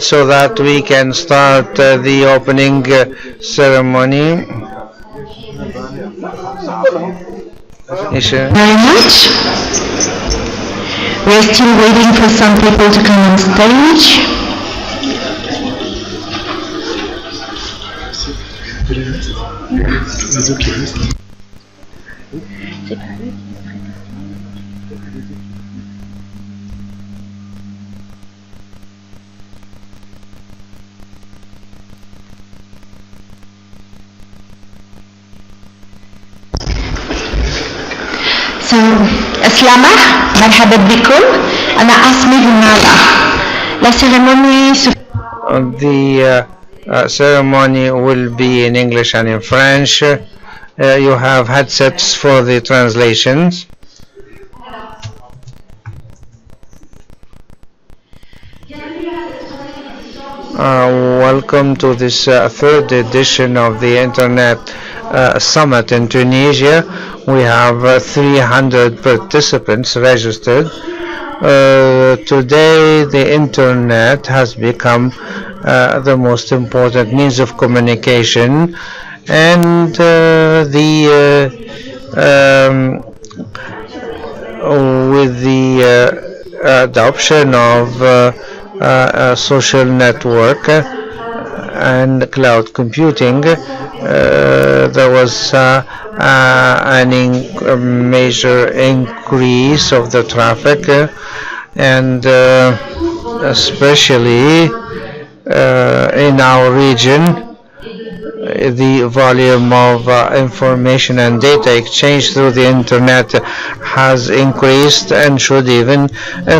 so that we can start the opening ceremony. Very much. We're still waiting for some people to come on stage. So, Aslama, مرحبا بكم. أنا اسمي جمالة. La cérémonie se... The ceremony will be in English and in French. You have headsets for the translations. Welcome to this third edition of the Internet Summit in Tunisia. We have 300 participants registered. Today the Internet has become the most important means of communication, and with the adoption of social network and cloud computing, there was a major increase of the traffic, and especially in our region, the volume of information and data exchange through the internet has increased and should even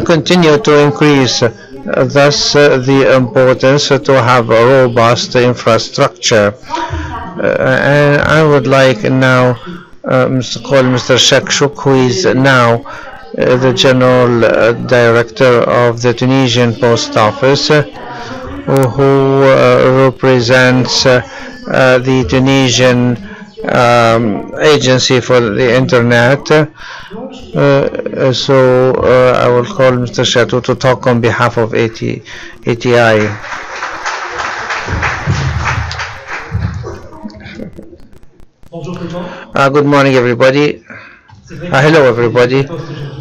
continue to increase. Thus, the importance to have a robust infrastructure. And I would like now call Mr. Shakshuk, who is now the General Director of the Tunisian Post Office, who represents the Tunisian Agency for the Internet. So I will call Mr. Shatou to talk on behalf of ATI. Good morning, everybody. Hello, everybody.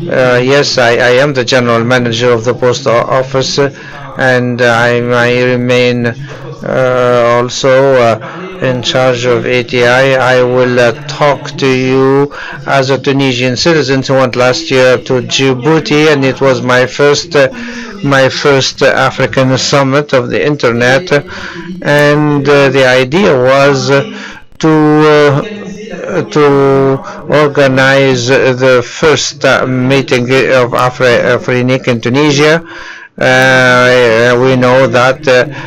Yes, I am the General Manager of the Post Office, and I remain also in charge of ATI. I will talk to you as a Tunisian citizen who went last year to Djibouti, and it was my first African summit of the Internet, and the idea was to organize the first meeting of AFRINIC in Tunisia. We know that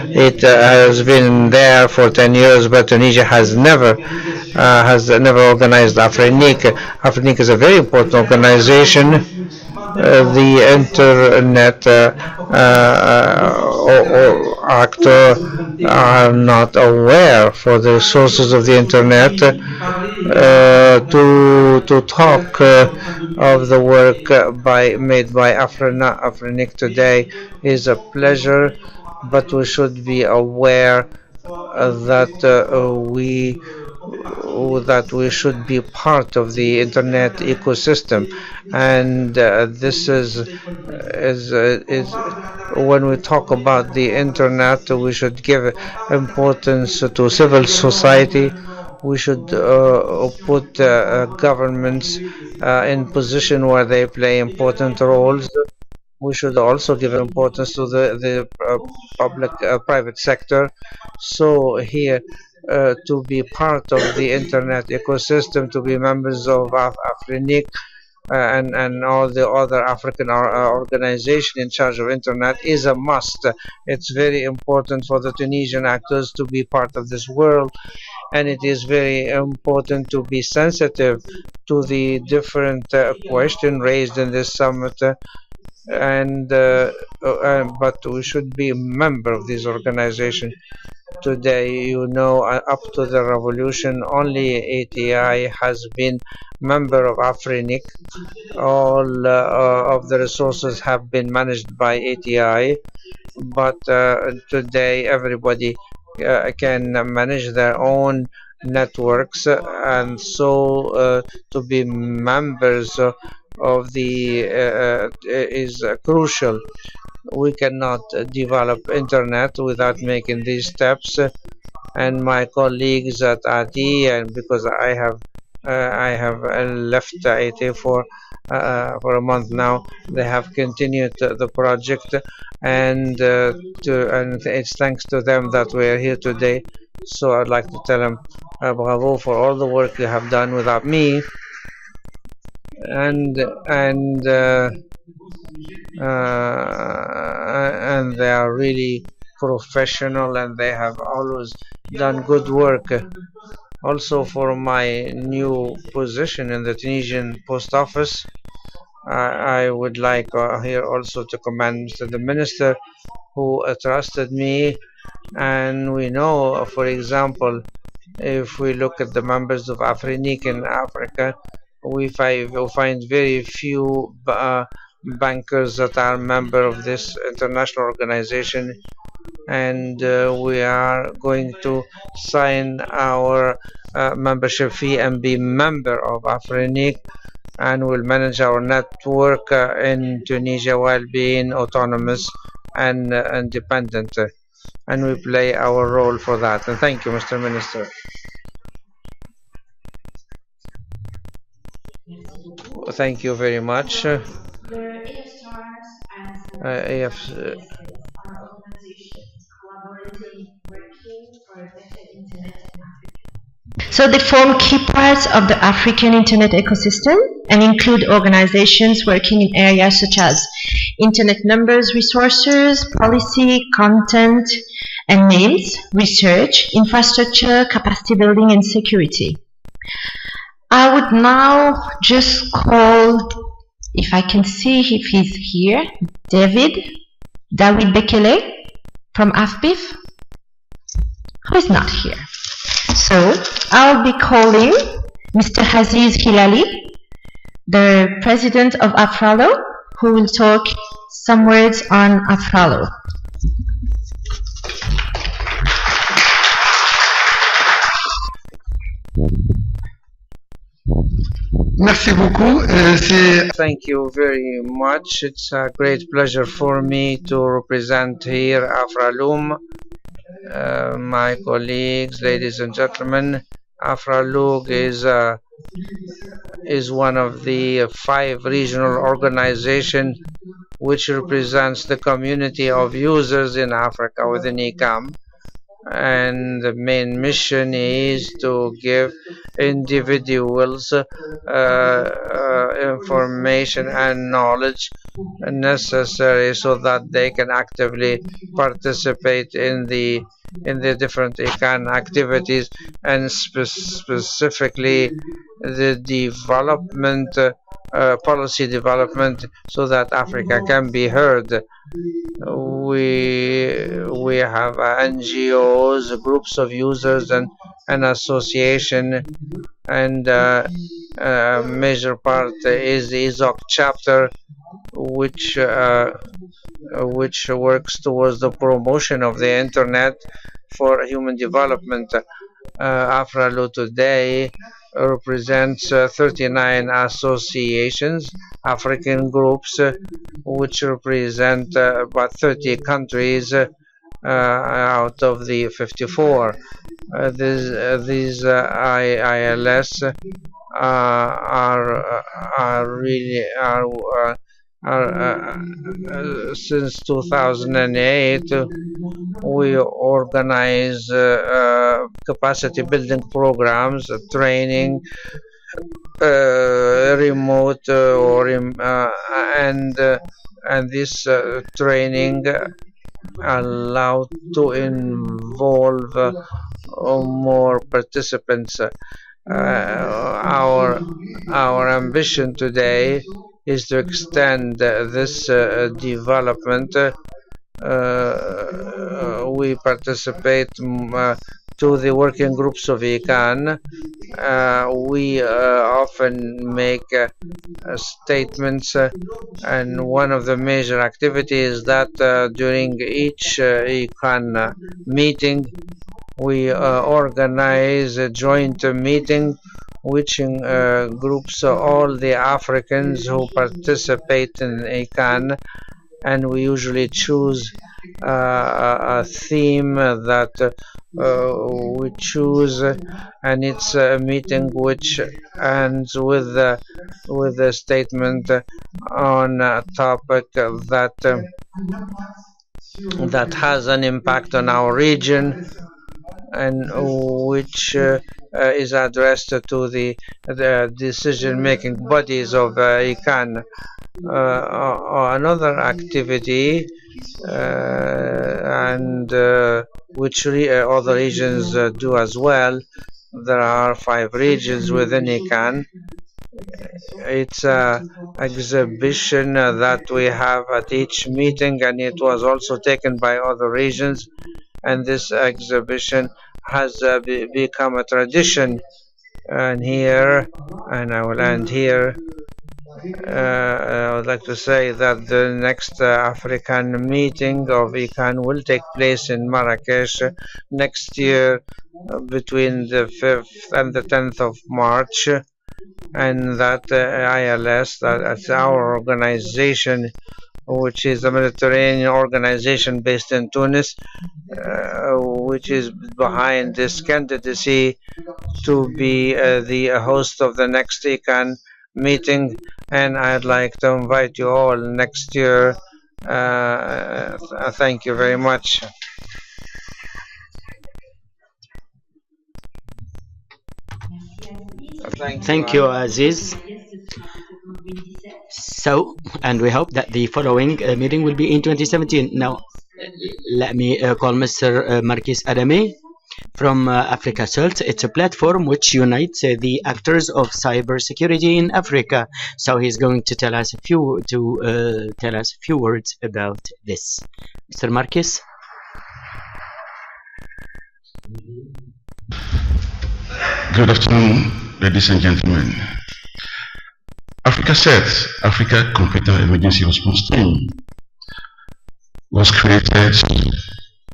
it has been there for 10 years, but Tunisia has never organized AFRINIC. AFRINIC is a very important organization. The internet actor are not aware for the sources of the internet. To talk of the work made by AFRINIC today is a pleasure, but we should be aware that we should be part of the internet ecosystem, and this is when we talk about the internet, we should give importance to civil society. We should put governments in position where they play important roles. We should also give importance to the private sector. So here, to be part of the internet ecosystem, to be members of AFRINIC and all the other African organizations in charge of internet is a must. It's very important for the Tunisian actors to be part of this world, and it is very important to be sensitive to the different questions raised in this summit. and but we should be a member of this organization. Today, up to the revolution, only ATI has been member of AFRINIC. All of the resources have been managed by ATI, but today everybody can manage their own networks, and so to be members of the is crucial. We cannot develop internet without making these steps, and my colleagues at AT, and because I have left AT for a month now, they have continued the project, and it's thanks to them that we are here today. So I'd like to tell them bravo for all the work you have done without me, and and uh, and they are really professional, and they have always done good work. Also, for my new position in the Tunisian post office, I would like here also to commend the minister who trusted me. And we know, for example, if we look at the members of AFRINIC in Africa, we find very few bankers that are member of this international organization, and we are going to sign our membership fee and be member of AFRINIC, and will manage our network in Tunisia while being autonomous and independent. And we play our role for that. And thank you, Mr. Minister. Thank you very much. AF, So they form key parts of the African Internet ecosystem and include organizations working in areas such as Internet numbers, resources, policy, content, and names, research, infrastructure, capacity building, and security. I would now just call, if I can see if he's here, David Bekele from AFBIF, who is not here. So I'll be calling Mr. Aziz Hilali, the president of AFRALO, who will talk some words on AFRALO. Merci beaucoup. Thank you very much. It's a great pleasure for me to represent here AFRALUM. My colleagues, ladies and gentlemen, AFRALUG is one of the 5 regional organizations which represents the community of users in Africa within ICAM. And the main mission is to give individuals information and knowledge necessary so that they can actively participate in the different ICANN activities, and specifically the development policy development, so that Africa can be heard. We have NGOs, groups of users, and an association, and a major part is the ISOC chapter, which works towards the promotion of the internet for human development. AFRALU today represents 39 associations, African groups, which represent about 30 countries out of the 54. These ILS since 2008 we organize capacity building programs, training, remote and this training allow to involve more participants. Our ambition today is to extend this development. We participate to the working groups of ICANN. We often make statements, and one of the major activities that during each ICANN meeting we organize a joint meeting which groups all the Africans who participate in ICANN, and we usually choose a theme that we choose, and it's a meeting which ends with a statement on a topic that has an impact on our region, and which is addressed to the decision-making bodies of ICANN. Another activity, and which other regions do as well. There are 5 regions within ICANN. It's an exhibition that we have at each meeting, and it was also taken by other regions, and this exhibition has become a tradition. And here, and I will end here, I would like to say that the next African meeting of ICANN will take place in Marrakesh next year between the 5th and the 10th of March, and that AIS, that's our organization, which is a Mediterranean organization based in Tunis, which is behind this candidacy to be the host of the next ICANN meeting, and I'd like to invite you all next year. Thank you very much. Thank you, Aziz. So, and we hope that the following meeting will be in 2017. Now, let me call Mr. Marquis Adame from AFRINIC-22. It's a platform which unites the actors of cybersecurity in Africa. So he's going to tell us a few words about this. Mr. Marquis. Good afternoon, ladies and gentlemen. AFRICA-CERT, Africa Computer Emergency Response Team, was created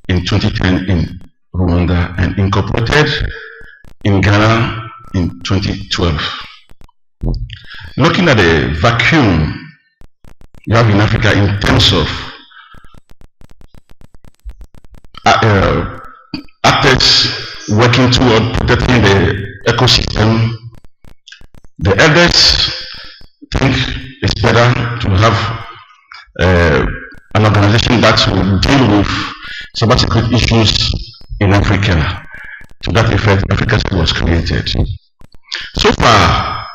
in 2010 in Rwanda and incorporated in Ghana in 2012. Looking at the vacuum you have in Africa in terms of actors working toward protecting the ecosystem, the elders think it's better to have an organization that will deal with cybersecurity issues in Africa. To that effect, AFRICA was created. So far,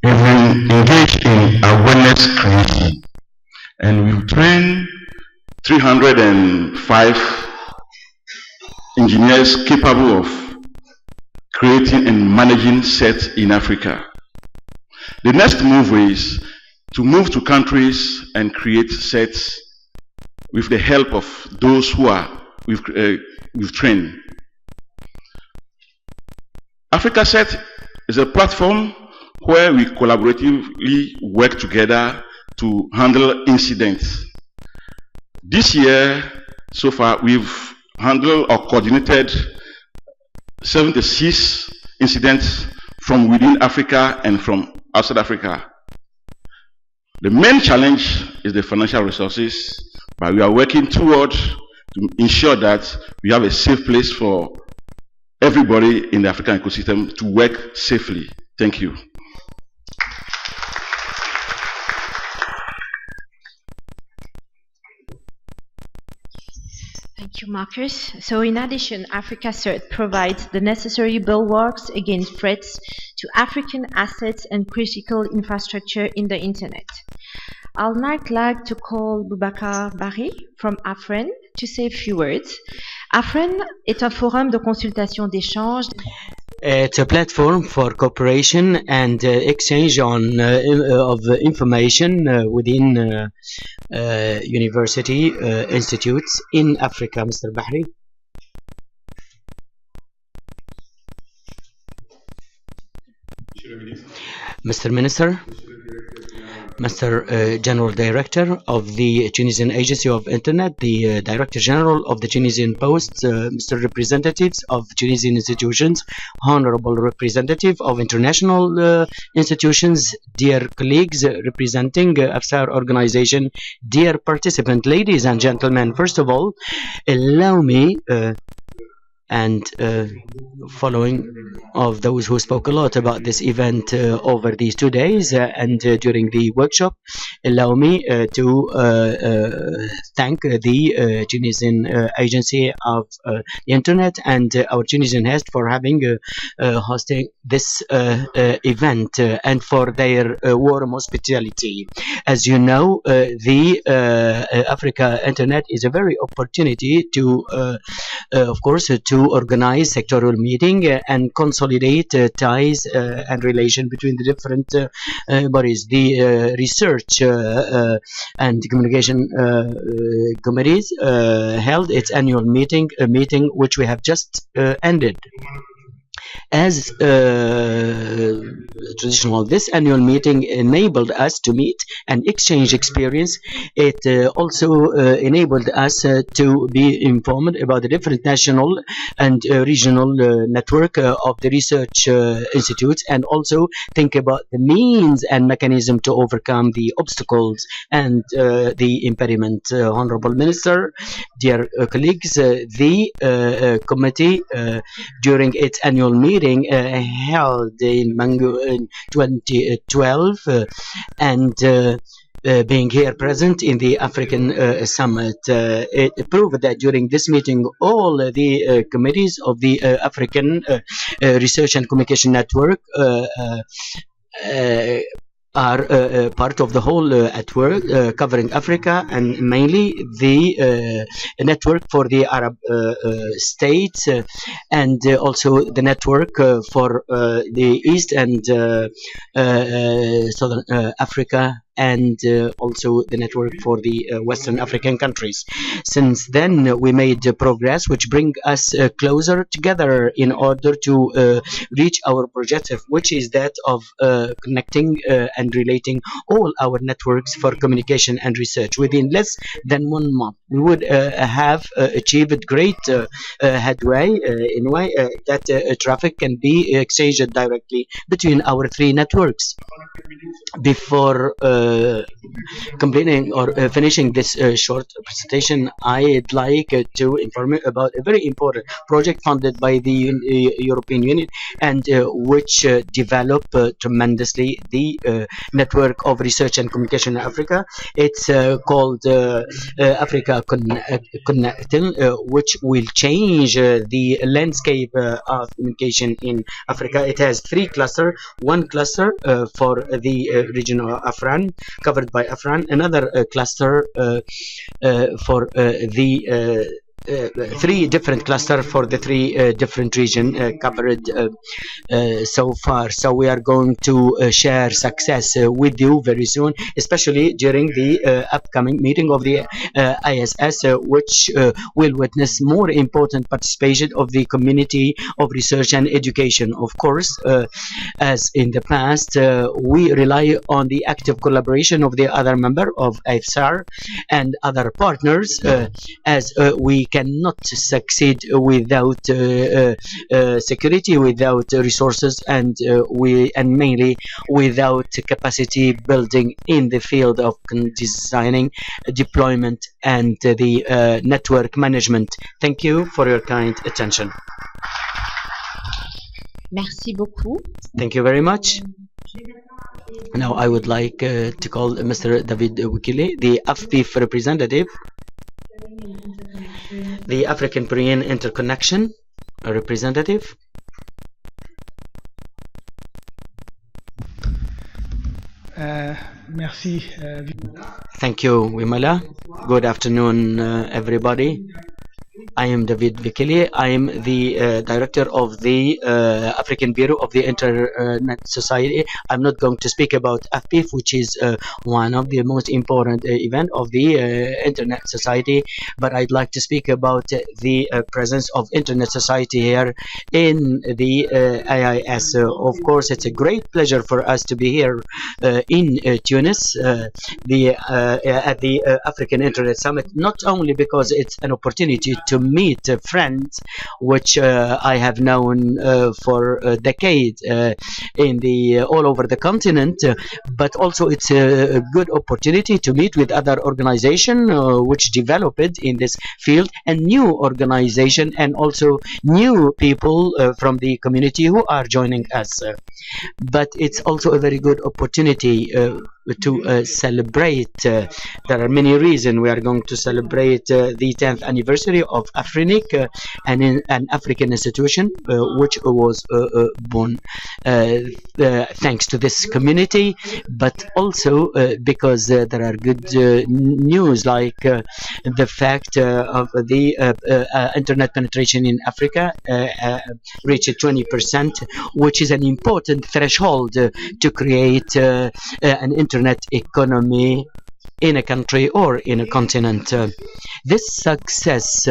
we've been engaged in awareness creation, and we've trained 305 engineers capable of creating and managing sets in Africa. The next move is to move to countries and create sets with the help of those who are we've trained. AFRICA-CERT is a platform where we collaboratively work together to handle incidents. This year, so far, we've handled or coordinated 76 incidents from within Africa and from outside Africa. The main challenge is the financial resources, but we are working toward to ensure that we have a safe place for everybody in the African ecosystem to work safely. Thank you. Thank you, Marcus. So in addition, AFRICA-CERT provides the necessary bulwarks against threats to African assets and critical infrastructure in the Internet. I'll now like to call Boubacar Barry from AFRIN to say a few words. AFRIN est un forum de consultation d'échange. It's a platform for cooperation and exchange of information within university institutes in Africa, Mr. Bahri. Mr. Minister, Mr. General Director of the Tunisian Agency of Internet, the Director General of the Tunisian Post, Mr. Representatives of Tunisian institutions, Honorable Representative of international institutions, dear colleagues representing AFSAR organization, dear participant, ladies and gentlemen, first of all, allow me and following of those who spoke a lot about this event over these 2 days and during the workshop, allow me to thank the Tunisian Agency of the Internet and our Tunisian host for having hosting this event and for their warm hospitality. As you know, the Africa Internet is a very opportunity to, of course, to organize sectoral meeting and consolidate ties and relation between the different bodies. The research and communication committees held its annual meeting, a meeting which we have just ended. As traditional, this annual meeting enabled us to meet and exchange experience. It also enabled us to be informed about the different national and regional network of the research institutes, and also think about the means and mechanism to overcome the obstacles and the impediment. Honorable Minister, dear colleagues, the committee during its annual meeting held in Mango in 2012 and being here present in the African Summit. It proved that during this meeting all the committees of the African Research and Communication Network are part of the whole at work covering Africa, and mainly the network for the Arab states and also the network for the East and Southern Africa, and also the network for the Western African countries. Since then, we made progress which bring us closer together in order to reach our objective, which is that of connecting and relating all our networks for communication and research. Within less than 1 month, we would have achieved great headway in a way that traffic can be exchanged directly between our 3 networks. Before completing or finishing this short presentation, I'd like to inform you about a very important project funded by the European Union and which developed tremendously the network of research and communication in Africa. It's called Africa Connecting, which will change the landscape of communication in Africa. It has 3 clusters, 1 cluster for the region of Afran, covered by Afran, another cluster for the 3 different clusters for the 3 different regions covered so far. So we are going to share success with you very soon, especially during the upcoming meeting of the ISS, which will witness more important participation of the community of research and education. Of course, as in the past, we rely on the active collaboration of the other member of AFSAR and other partners, as we cannot succeed without security, without resources, and mainly without capacity building in the field of designing, deployment, and the network management. Thank you for your kind attention. Merci beaucoup. Thank you very much. Now I would like to call Mr. David Wikile, the AFPIF representative, the African Korean Interconnection representative. Merci. Thank you, Wimala. Good afternoon, everybody. I am David Vikili. I am the director of the African Bureau of the Internet Society. I'm not going to speak about FPIF, which is one of the most important event of the Internet Society, but I'd like to speak about the presence of Internet Society here in the AIS. Of course, it's a great pleasure for us to be here in Tunis, at the African Internet Summit, not only because it's an opportunity to meet friends which I have known for decades in the all over the continent, but also it's a good opportunity to meet with other organizations which developed in this field, and new organization, and also new people from the community who are joining us. But it's also a very good opportunity to celebrate. There are many reasons. We are going to celebrate the 10th anniversary of AFRINIC, an African institution which was born thanks to this community, but also because there are good news, like the fact of the internet penetration in Africa reached 20%, which is an important threshold to create an internet economy in a country or in a continent. This success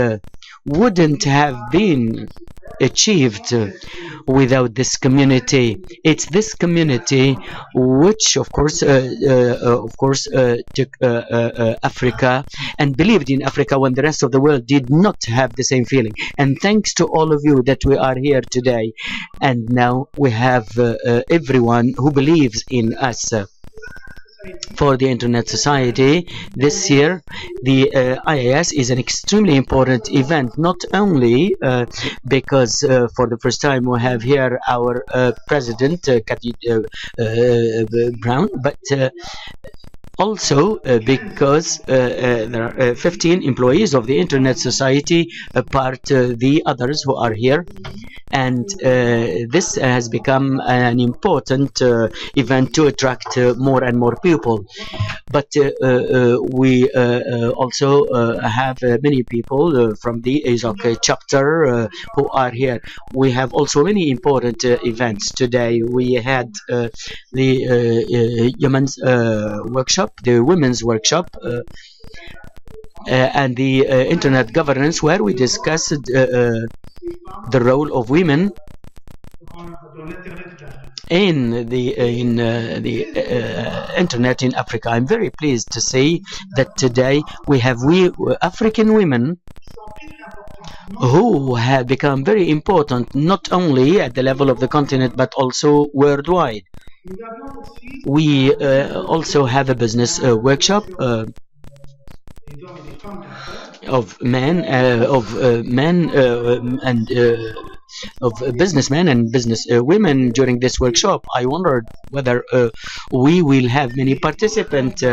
wouldn't have been achieved without this community. It's this community which, of course, took Africa and believed in Africa when the rest of the world did not have the same feeling. And thanks to all of you that we are here today, and now we have everyone who believes in us. For the Internet Society, this year the IAS is an extremely important event, not only because for the first time we have here our president, Cathy Brown, but also because there are 15 employees of the Internet Society, apart the others who are here, and this has become an important event to attract more and more people. But we also have many people from the ASOC chapter who are here. We have also many important events today. We had the Yemen's workshop, the women's workshop, and the internet governance, where we discussed the role of women in the internet in Africa. I'm very pleased to say that today we have African women who have become very important, not only at the level of the continent but also worldwide. We also have a business workshop of men and of businessmen and business women during this workshop. I wondered whether we will have many participants,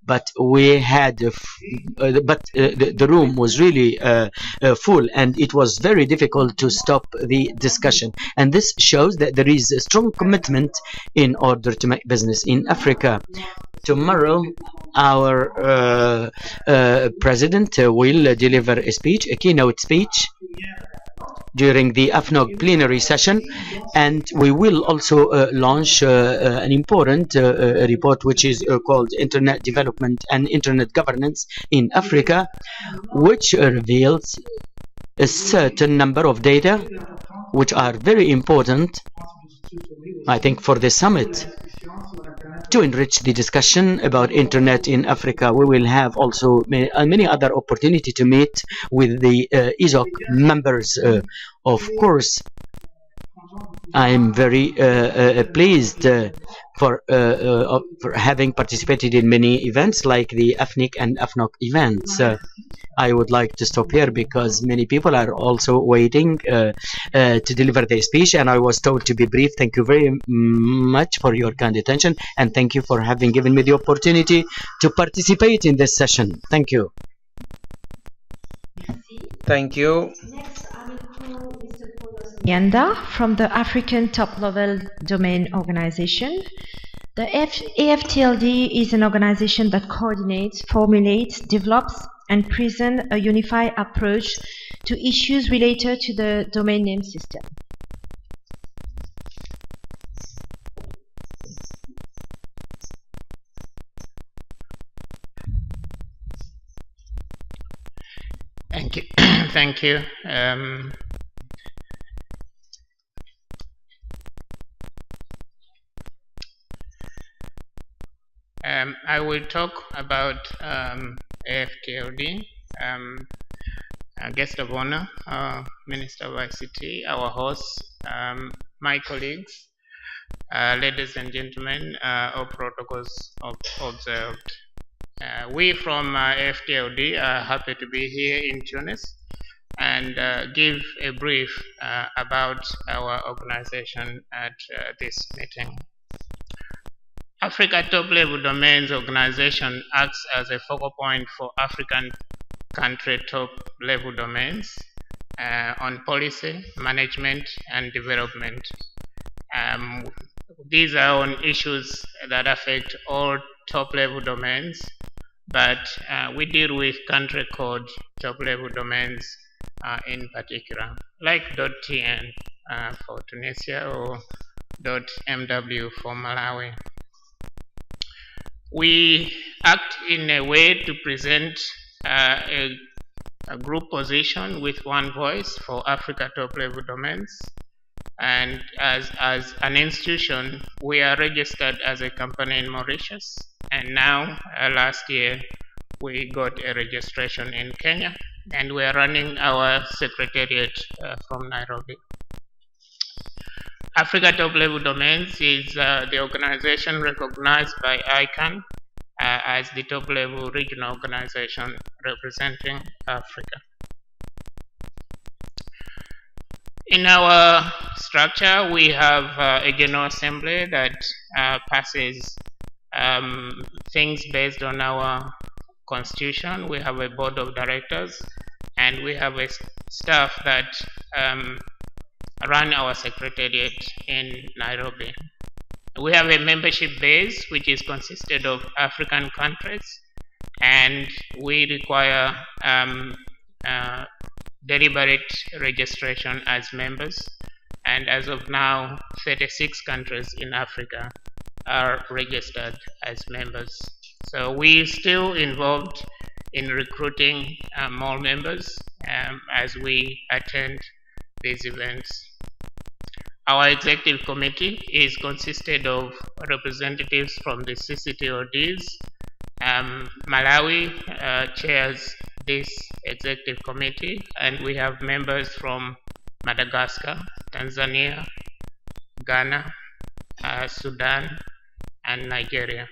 but we had the room was really full, and it was very difficult to stop the discussion. And this shows that there is a strong commitment in order to make business in Africa. Tomorrow, our president will deliver a speech, a keynote speech, during the AFNOG plenary session, and we will also launch an important report which is called Internet Development and Internet Governance in Africa, which reveals a certain number of data which are very important, I think, for the summit to enrich the discussion about internet in Africa. We will have also many other opportunities to meet with the ASOC members. Of course, I am very pleased for having participated in many events like the AFNIC and AFNOC events. I would like to stop here because many people are also waiting to deliver their speech, and I was told to be brief. Thank you very much for your kind attention, and thank you for having given me the opportunity to participate in this session. Thank you. Thank you. Next, I will call Mr. Yanda from the African Top-Level Domain Organization. The AFTLD is an organization that coordinates, formulates, develops, and present a unified approach to issues related to the domain name system. Thank you. Thank you. I will talk about AFTLD, guest of honor, Minister of ICT, our hosts, my colleagues, ladies and gentlemen, all protocols observed. We from AFTLD are happy to be here in Tunis and give a brief about our organization at this meeting. Africa Top Level Domains Organization acts as a focal point for African country top level domains on policy, management, and development. These are on issues that affect all top level domains, but we deal with country code top level domains in particular, like .tn for Tunisia or .mw for Malawi. We act in a way to present a group position with one voice for Africa top level domains. And as an institution, we are registered as a company in Mauritius. And now, last year, we got a registration in Kenya. And we are running our secretariat from Nairobi. Africa Top Level Domains is the organization recognized by ICANN as the top level regional organization representing Africa. In our structure, we have a General Assembly that passes things based on our constitution. We have a board of directors, and we have a staff that run our secretariat in Nairobi. We have a membership base which is consisted of African countries, and we require deliberate registration as members. And as of now, 36 countries in Africa are registered as members. So we're still involved in recruiting more members as we attend these events. Our executive committee is consisted of representatives from the CCTODs. Malawi chairs this executive committee, and we have members from Madagascar, Tanzania, Ghana, Sudan, and Nigeria.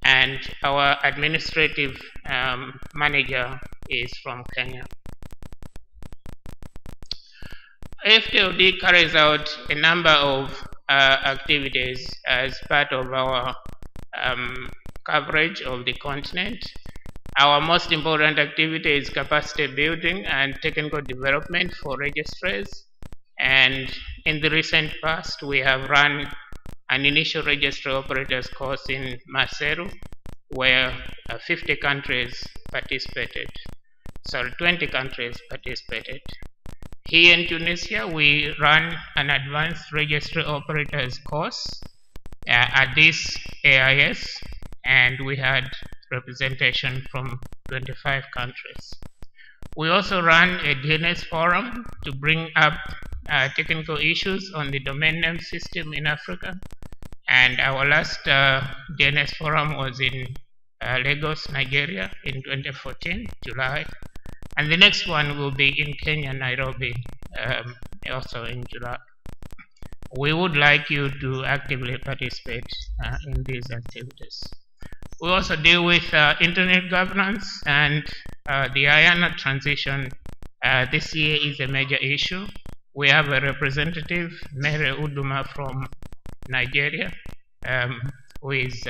And our administrative manager is from Kenya. AFTLD carries out a number of activities as part of our coverage of the continent. Our most important activity is capacity building and technical development for registrars. And in the recent past, we have run an initial registry operators course in Maseru, where 50 countries participated. Sorry, 20 countries participated. Here in Tunisia, we run an advanced registry operators course at this AIS, and we had representation from 25 countries. We also run a DNS forum to bring up technical issues on the domain name system in Africa. And our last DNS forum was in Lagos, Nigeria in 2014, July. And the next one will be in Kenya, Nairobi, also in July. We would like you to actively participate in these activities. We also deal with internet governance, and the IANA transition this year is a major issue. We have a representative, Mere Uduma from Nigeria, who is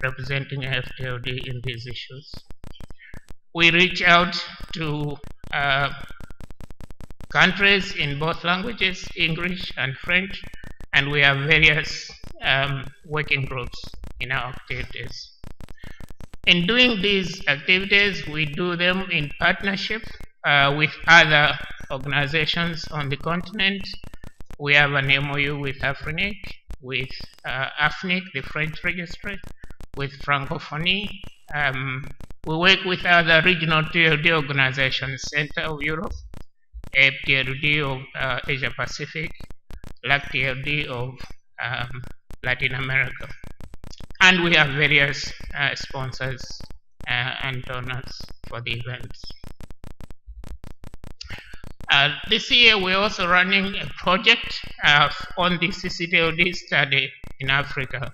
representing FTLD in these issues. We reach out to countries in both languages, English and French, and we have various working groups in our activities. In doing these activities, we do them in partnership with other organizations on the continent. We have an MOU with AFRINIC, with AFRINIC, the French registry, with Francophonie. We work with other regional TLD organizations, Center of Europe, TLD of Asia Pacific, LAC TLD of Latin America. And we have various sponsors and donors for the events. This year we're also running a project on the CCTLD study in Africa.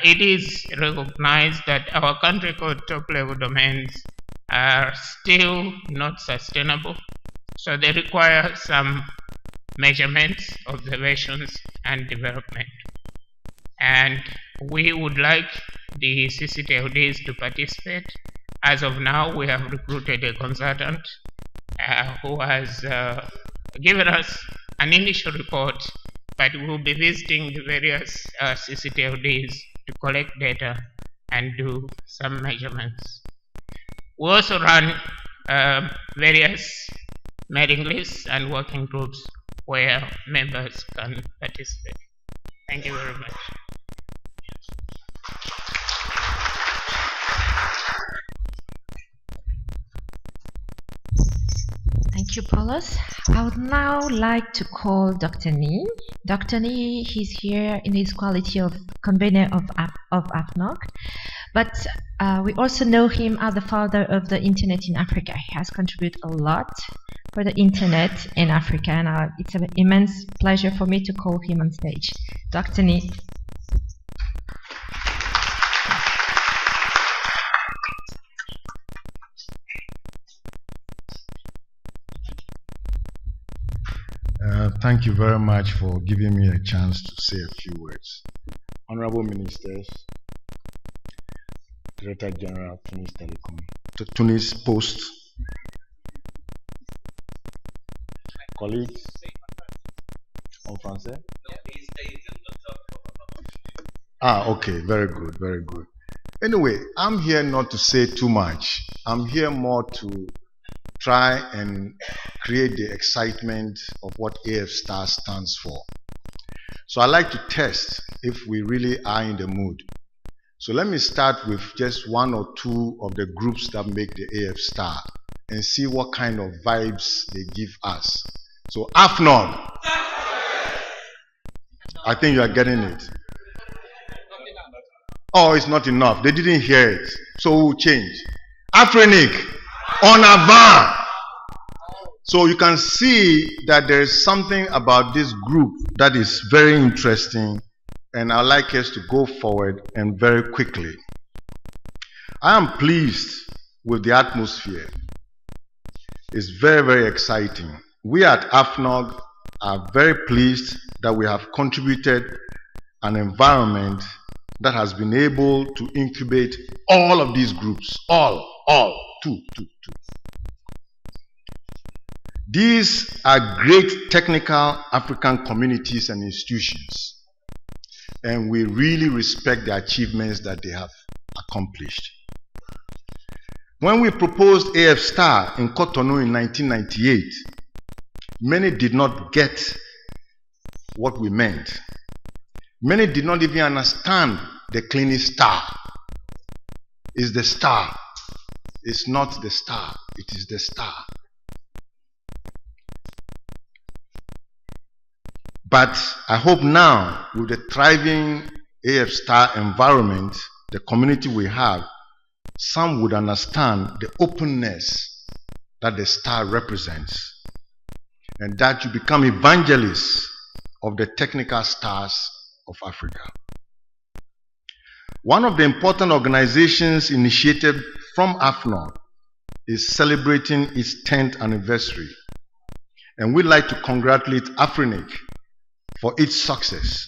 It is recognized that our country code top-level domains are still not sustainable, so they require some measurements, observations, and development. And we would like the CCTLDs to participate. As of now, we have recruited a consultant who has given us an initial report, but we will be visiting the various CCTLDs to collect data and do some measurements. We also run various mailing lists and working groups where members can participate. Thank you very much. Thank you, Paulus. I would now like to call Dr. Nee. Dr. Nee, he's here in his quality of convener of AFNOG, but we also know him as the father of the Internet in Africa. He has contributed a lot for the Internet in Africa, and it's an immense pleasure for me to call him on stage. Dr. Nee. Thank you very much for giving me a chance to say a few words. Honorable Ministers, Director General, Tunis Telecom, Tunis Post, colleagues, en français? Okay, very good, very good. Anyway, I'm here not to say too much. I'm here more to try and create the excitement of what AF' stands for. So I like to test if we really are in the mood. So let me start with just one or two of the groups that make the AF' and see what kind of vibes they give us. So AFNOG. I think you are getting it. Oh, it's not enough. They didn't hear it. So we'll change. AFRINIC. En avant. So you can see that there is something about this group that is very interesting, and I'd like us to go forward and very quickly. I am pleased with the atmosphere. It's very, very exciting. We at AFNOG are very pleased that we have contributed an environment that has been able to incubate all of these groups, two. These are great technical African communities and institutions, and we really respect the achievements that they have accomplished. When we proposed AF' in Cotonou in 1998, many did not get what we meant. Many did not even understand the cleaning star. It's the star. It's not the star. It is the star. But I hope now, with the thriving AF' environment, the community we have, some would understand the openness that the star represents, and that you become evangelists of the technical stars of Africa. One of the important organizations initiated from AFNOG is celebrating its 10th anniversary, and we'd like to congratulate AFRINIC for its success.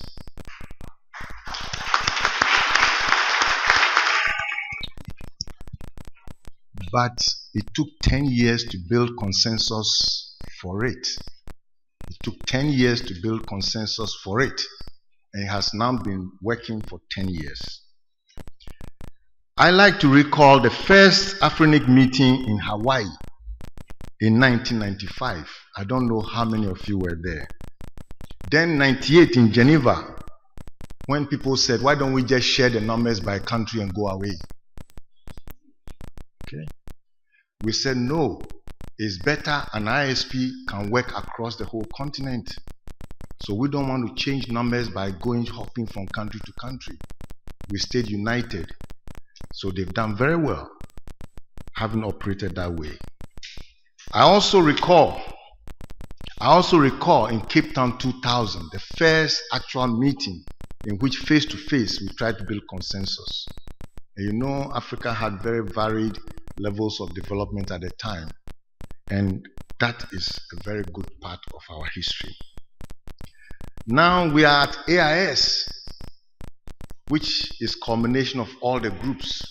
But it took 10 years to build consensus for it. It took 10 years to build consensus for it, and it has now been working for 10 years. I like to recall the first AFRINIC meeting in Hawaii in 1995. I don't know how many of you were there. Then 98 in Geneva, when people said, why don't we just share the numbers by country and go away? Okay. We said, no, it's better an ISP can work across the whole continent. So we don't want to change numbers by hopping from country to country. We stayed united. So they've done very well, having operated that way. I also recall in Cape Town 2000, the first actual meeting in which face-to-face we tried to build consensus. And you know, Africa had very varied levels of development at the time. And that is a very good part of our history. Now we are at AIS, which is culmination of all the groups.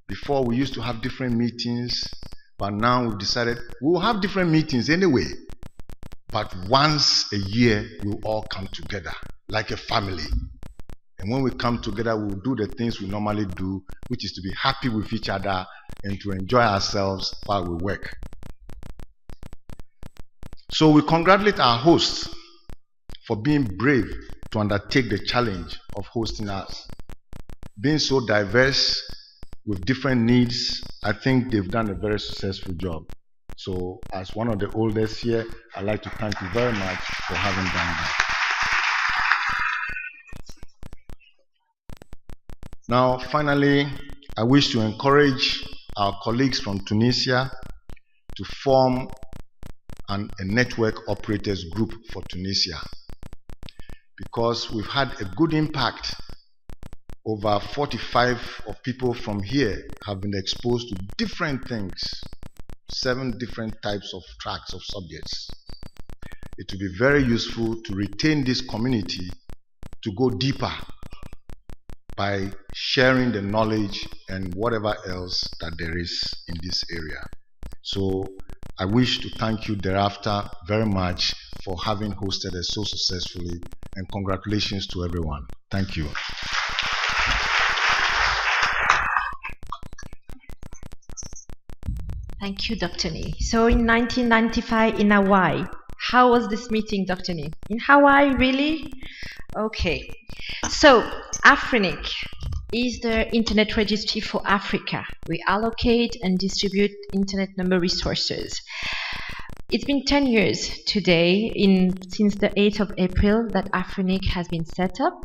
Before we used to have different meetings, but now we've decided we'll have different meetings anyway. But once a year, we'll all come together like a family. And when we come together, we'll do the things we normally do, which is to be happy with each other and to enjoy ourselves while we work. So we congratulate our hosts for being brave to undertake the challenge of hosting us. Being so diverse with different needs, I think they've done a very successful job. So as one of the oldest here, I'd like to thank you very much for having done that. Now, finally, I wish to encourage our colleagues from Tunisia to form a network operators group for Tunisia, because we've had a good impact. Over 45 of people from here have been exposed to different things, 7 different types of tracks of subjects. It will be very useful to retain this community to go deeper by sharing the knowledge and whatever else that there is in this area. So I wish to thank you thereafter very much for having hosted us so successfully, and congratulations to everyone. Thank you. Thank you, Dr. Nee. So in 1995 in Hawaii, how was this meeting, Dr. Nee? In Hawaii, really? Okay. So AFRINIC is the Internet Registry for Africa. We allocate and distribute Internet number resources. It's been 10 years today, since the 8th of April, that AFRINIC has been set up.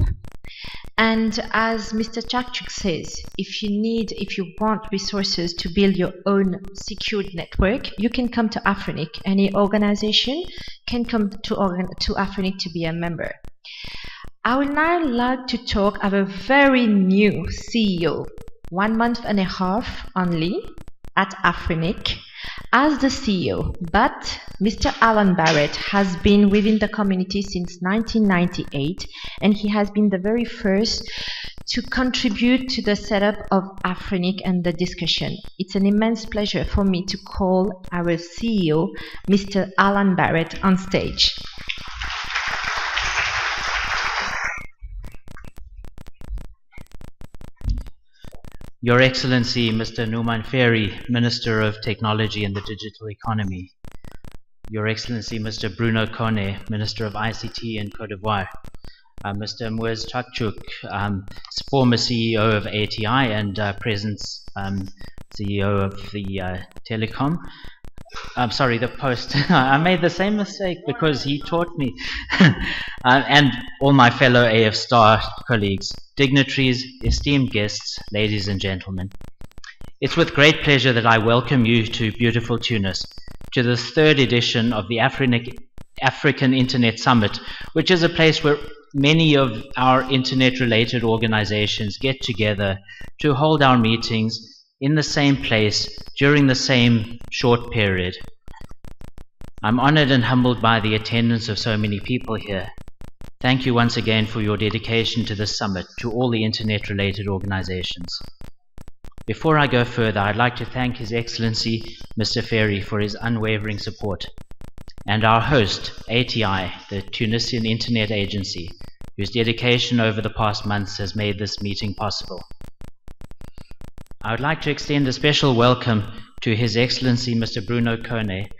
And as Mr. Chakchuk says, if you want resources to build your own secured network, you can come to AFRINIC. Any organization can come to AFRINIC to be a member. I would now like to talk of a very new CEO, 1 month and a half only at AFRINIC as the CEO, but Mr. Alan Barrett has been within the community since 1998, and he has been the very first to contribute to the setup of AFRINIC and the discussion. It's an immense pleasure for me to call our CEO, Mr. Alan Barrett, on stage. Your Excellency, Mr. Numan Ferry, Minister of Technology and the Digital Economy. Your Excellency, Mr. Bruno Kone, Minister of ICT in Cote d'Ivoire. Mr. Moez Chakchuk, former CEO of ATI and present CEO of the Telecom. I'm sorry, the Post. I made the same mistake because he taught me. And all my fellow AF Star colleagues, dignitaries, esteemed guests, ladies and gentlemen. It's with great pleasure that I welcome you to beautiful Tunis, to the 3rd edition of the African Internet Summit, which is a place where many of our internet-related organizations get together to hold our meetings in the same place during the same short period. I'm honored and humbled by the attendance of so many people here. Thank you once again for your dedication to this summit, to all the internet-related organizations. Before I go further, I'd like to thank His Excellency, Mr. Ferry, for his unwavering support, and our host, ATI, the Tunisian Internet Agency, whose dedication over the past months has made this meeting possible. I would like to extend a special welcome to His Excellency Mr. Bruno Kone,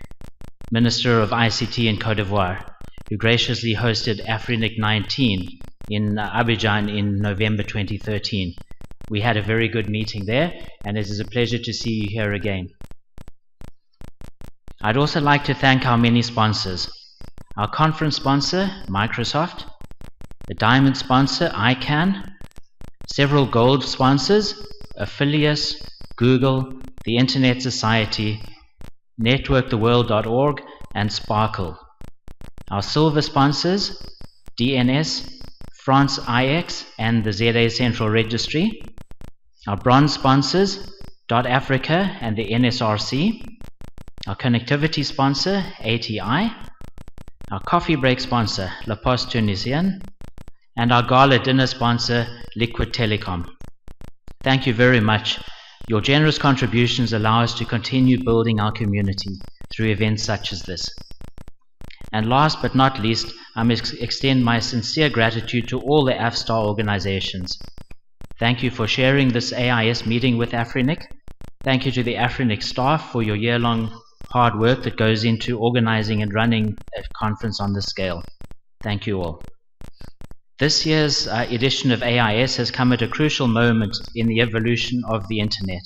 Minister of ICT in Cote d'Ivoire, who graciously hosted AFRINIC-19 in Abidjan in November 2013. We had a very good meeting there, and it is a pleasure to see you here again. I'd also like to thank our many sponsors. Our conference sponsor, Microsoft, the diamond sponsor, ICANN, several gold sponsors, Affilius, Google, the Internet Society, networktheworld.org, and Sparkle. Our silver sponsors, DNS, France IX, and the ZA Central Registry. Our bronze sponsors, .Africa and the NSRC. Our connectivity sponsor, ATI. Our coffee break sponsor, La Poste Tunisienne. And our gala dinner sponsor, Liquid Telecom. Thank you very much. Your generous contributions allow us to continue building our community through events such as this. And last but not least, I must extend my sincere gratitude to all the AFSTAR organizations. Thank you for sharing this AIS meeting with AFRINIC. Thank you to the AFRINIC staff for your year-long hard work that goes into organizing and running a conference on this scale. Thank you all. This year's edition of AIS has come at a crucial moment in the evolution of the Internet.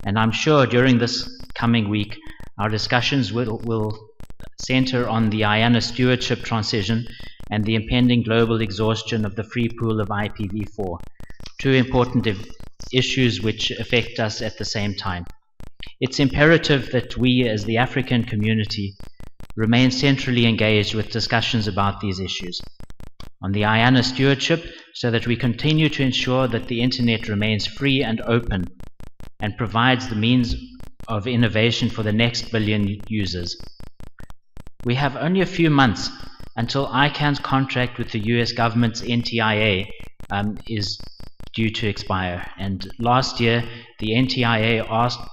And I'm sure during this coming week, our discussions will center on the IANA stewardship transition and the impending global exhaustion of the free pool of IPv4, two important issues which affect us at the same time. It's imperative that we, as the African community, remain centrally engaged with discussions about these issues. On the IANA stewardship, so that we continue to ensure that the Internet remains free and open and provides the means of innovation for the next billion users. We have only a few months until ICANN's contract with the US government's NTIA is due to expire. And last year, the NTIA asked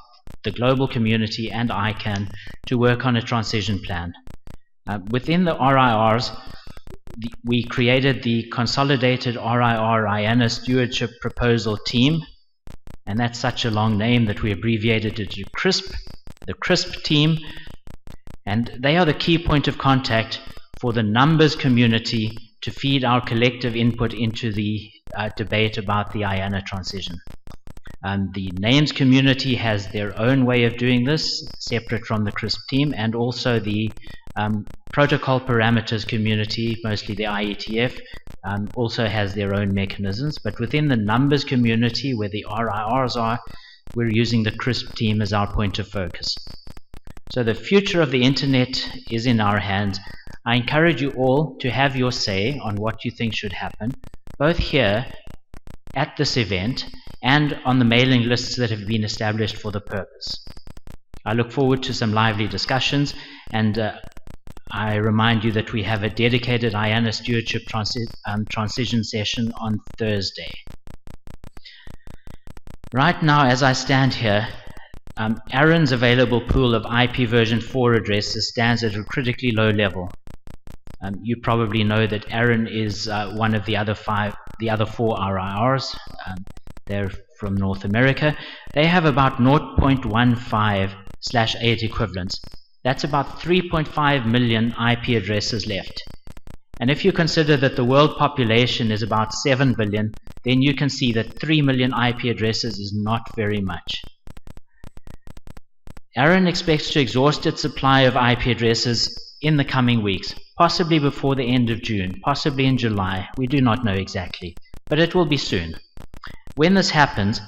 the global community and ICANN to work on a transition plan. Within the RIRs, we created the Consolidated RIR IANA Stewardship Proposal Team, and that's such a long name that we abbreviated it to CRISP, the CRISP team, and they are the key point of contact for the numbers community to feed our collective input into the debate about the IANA transition. The names community has their own way of doing this, separate from the CRISP team, and also the protocol parameters community, mostly the IETF, also has their own mechanisms. But within the numbers community, where the RIRs are, we're using the CRISP team as our point of focus. So the future of the Internet is in our hands. I encourage you all to have your say on what you think should happen, both here at this event and on the mailing lists that have been established for the purpose. I look forward to some lively discussions, and I remind you that we have a dedicated IANA stewardship transition session on Thursday. Right now, as I stand here, ARIN's available pool of IP version 4 addresses stands at a critically low level. You probably know that ARIN is one of the other four RIRs. They're from North America. They have about 0.15/8 equivalents. That's about 3.5 million IP addresses left. And if you consider that the world population is about 7 billion, then you can see that 3 million IP addresses is not very much. ARIN expects to exhaust its supply of IP addresses in the coming weeks, possibly before the end of June, possibly in July. We do not know exactly, but it will be soon. When this happens,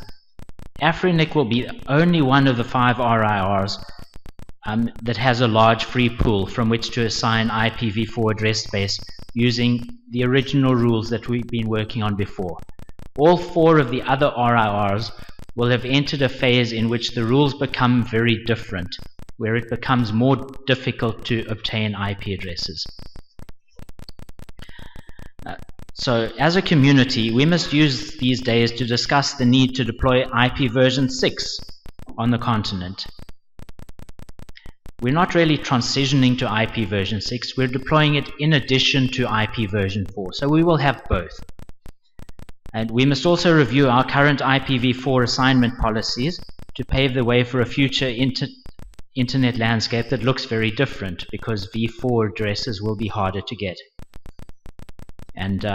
AFRINIC will be only one of the 5 RIRs that has a large free pool from which to assign IPv4 address space using the original rules that we've been working on before. All 4 of the other RIRs will have entered a phase in which the rules become very different, where it becomes more difficult to obtain IP addresses. So as a community, we must use these days to discuss the need to deploy IP version 6 on the continent. We're not really transitioning to IP version 6, we're deploying it in addition to IP version 4, so we will have both. And we must also review our current IPv4 assignment policies to pave the way for a future internet landscape that looks very different, because V4 addresses will be harder to get. And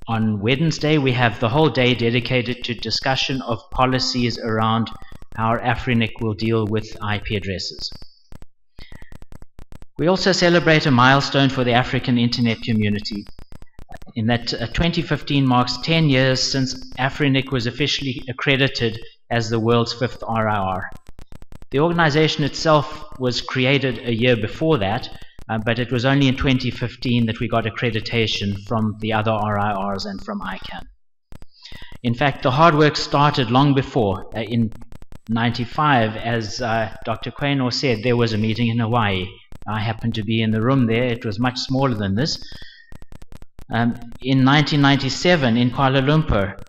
on Wednesday, we have the whole day dedicated to discussion of policies around how AFRINIC will deal with IP addresses. We also celebrate a milestone for the African Internet community, in that 2015 marks 10 years since AFRINIC was officially accredited as the world's 5th RIR. The organization itself was created a year before that, but it was only in 2015 that we got accreditation from the other RIRs and from ICANN. In fact, the hard work started long before. In 95, as Dr. Quaynor said, there was a meeting in Hawaii. I happened to be in the room there. It was much smaller than this. In 1997, in Kuala Lumpur,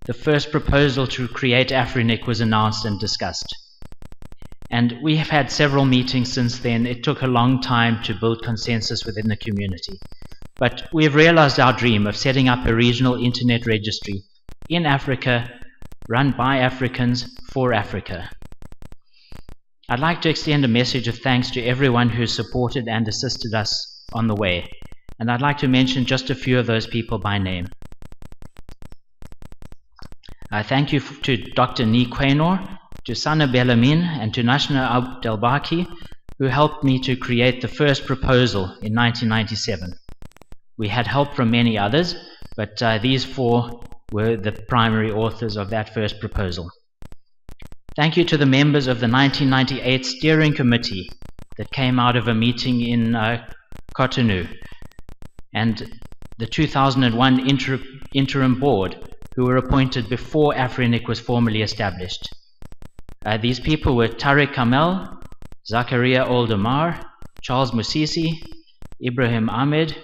the first proposal to create AFRINIC was announced and discussed. And we have had several meetings since then. It took a long time to build consensus within the community. But we have realized our dream of setting up a regional internet registry in Africa, run by Africans for Africa. I'd like to extend a message of thanks to everyone who supported and assisted us on the way. And I'd like to mention just a few of those people by name. Thank you to Dr. Nee Quaynor, to Sana Bellarmine, and to Nashna Abdelbaki, who helped me to create the first proposal in 1997. We had help from many others, but these four were the primary authors of that first proposal. Thank you to the members of the 1998 steering committee that came out of a meeting in Cotonou, and the 2001 interim board, who were appointed before AFRINIC was formally established. These people were Tariq Kamel, Zakaria Oldemar, Charles Musisi, Ibrahim Ahmed,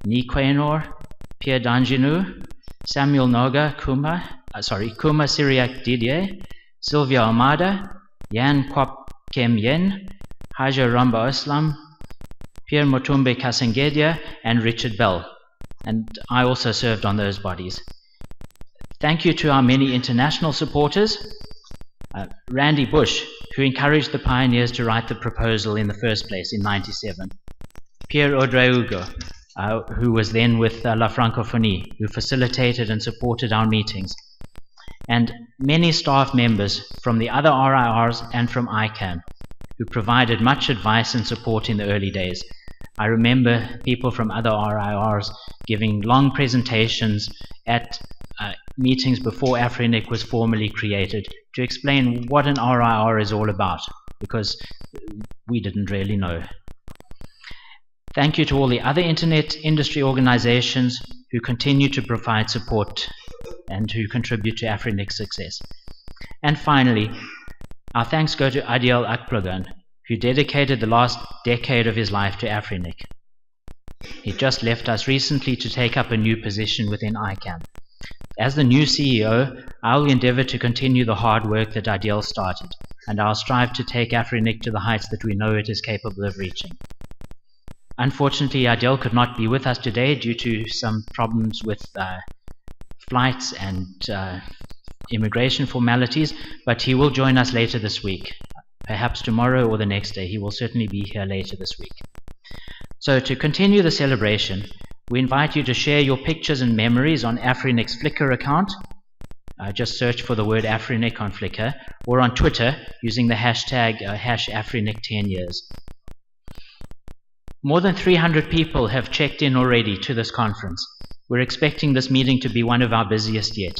Nee Quaynor, Pierre Danjinu, Samuel Noga Kuma Syriac Didier, Sylvia Almada, Yan Kwap Kem Yen, Haja Ramba Islam, Pierre Motumbe Kasengedia, and Richard Bell. And I also served on those bodies. Thank you to our many international supporters. Randy Bush, who encouraged the pioneers to write the proposal in the first place in 97. Pierre Odreugo, who was then with La Francophonie, who facilitated and supported our meetings. And many staff members from the other RIRs and from ICANN, who provided much advice and support in the early days. I remember people from other RIRs giving long presentations at meetings before AFRINIC was formally created to explain what an RIR is all about, because we didn't really know. Thank you to all the other internet industry organizations who continue to provide support and who contribute to AFRINIC's success. And finally, our thanks go to Adiel Akplagan, who dedicated the last decade of his life to AFRINIC. He just left us recently to take up a new position within ICANN. As the new CEO, I will endeavor to continue the hard work that Adiel started, and I'll strive to take AFRINIC to the heights that we know it is capable of reaching. Unfortunately, Adiel could not be with us today due to some problems with flights and immigration formalities, but he will join us later this week. Perhaps tomorrow or the next day. He will certainly be here later this week. So to continue the celebration, we invite you to share your pictures and memories on AFRINIC's Flickr account. Just search for the word AFRINIC on Flickr, or on Twitter using the hashtag #AFRINIC10years. More than 300 people have checked in already to this conference. We're expecting this meeting to be one of our busiest yet.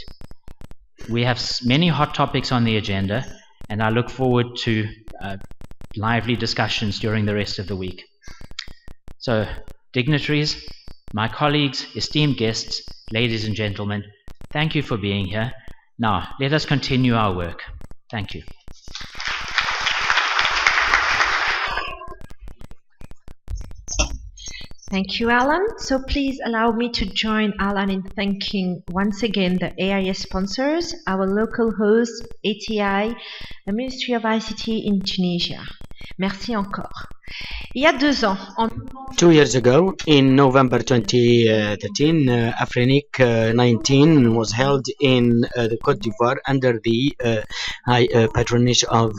We have many hot topics on the agenda, and I look forward to lively discussions during the rest of the week. So, dignitaries, my colleagues, esteemed guests, ladies and gentlemen, thank you for being here. Now, let us continue our work. Thank you. Thank you, Alan. So please allow me to join Alan in thanking once again the AIS sponsors, our local host, ATI, the Ministry of ICT in Tunisia. Merci encore. Il y a 2 ans, en 2 years ago, in November 2013, AFRINIC-19 was held in the Côte d'Ivoire under the high patronage of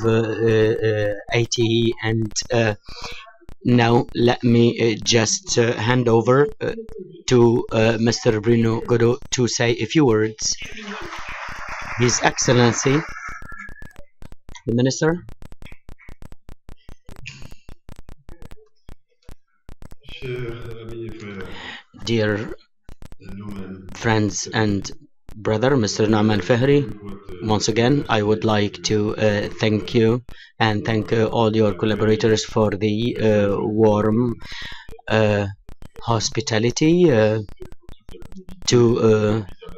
ATE. And now let me just hand over to Mr. Bruno Godot to say a few words. His Excellency, the Minister. Dear friends and brother, Mr. Nauman Fehri, once again, I would like to thank you and thank all your collaborators for the warm hospitality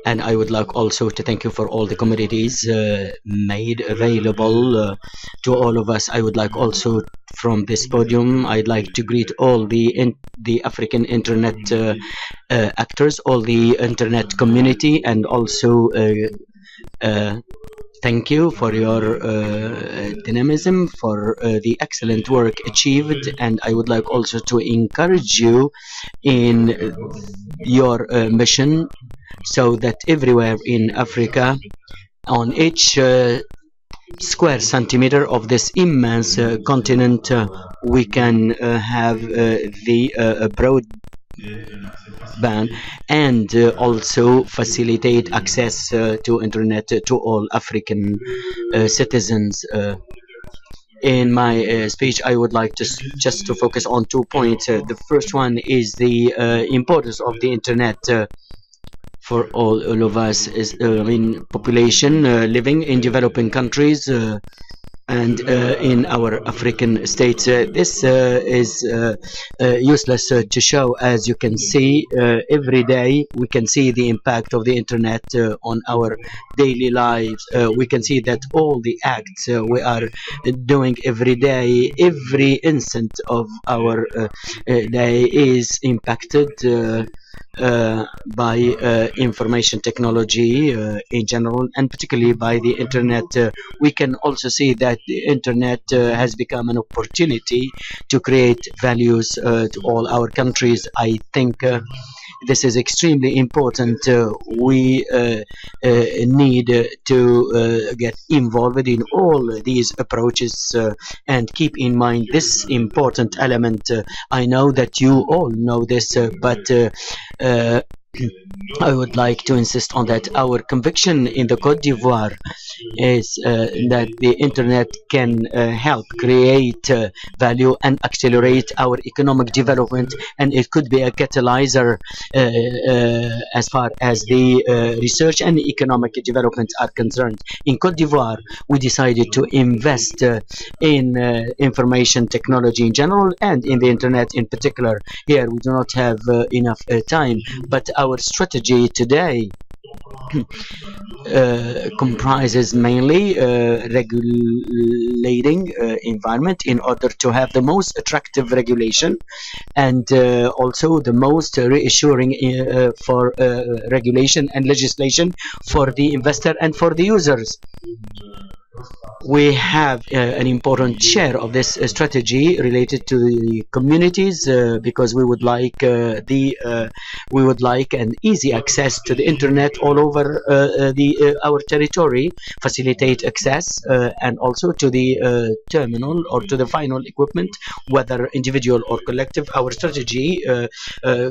and I would like also to thank you for all the commodities made available to all of us. I would like also from this podium, I'd like to greet all the African internet actors, all the internet community, and also thank you for your dynamism, for the excellent work achieved, and I would like also to encourage you in your mission, so that everywhere in Africa, on each square centimeter of this immense continent, we can have the broadband and also facilitate access to internet to all African citizens. In my speech, I would like to just to focus on 2 points. The first one is the importance of the internet for all of us, is population living in developing countries and in our African states. This is useless to show. As you can see, every day we can see the impact of the internet on our daily lives. We can see that all the acts we are doing every day, every instant of our day is impacted by information technology in general, and particularly by the internet. We can also see that the internet has become an opportunity to create values to all our countries. I think this is extremely important. We need to get involved in all these approaches and keep in mind this important element. I know that you all know this, but I would like to insist on that. Our conviction in the Côte d'Ivoire is that the internet can help create value and accelerate our economic development, and it could be a catalyzer as far as the research and economic development are concerned. In Côte d'Ivoire, we decided to invest in information technology in general and in the internet in particular. Here we do not have enough time, but our strategy today comprises mainly regulating environment in order to have the most attractive regulation and also the most reassuring for regulation and legislation for the investor and for the users. We have an important share of this strategy related to the communities because we would like an easy access to the internet all over our territory, facilitate access and also to the terminal or to the final equipment, whether individual or collective. Our strategy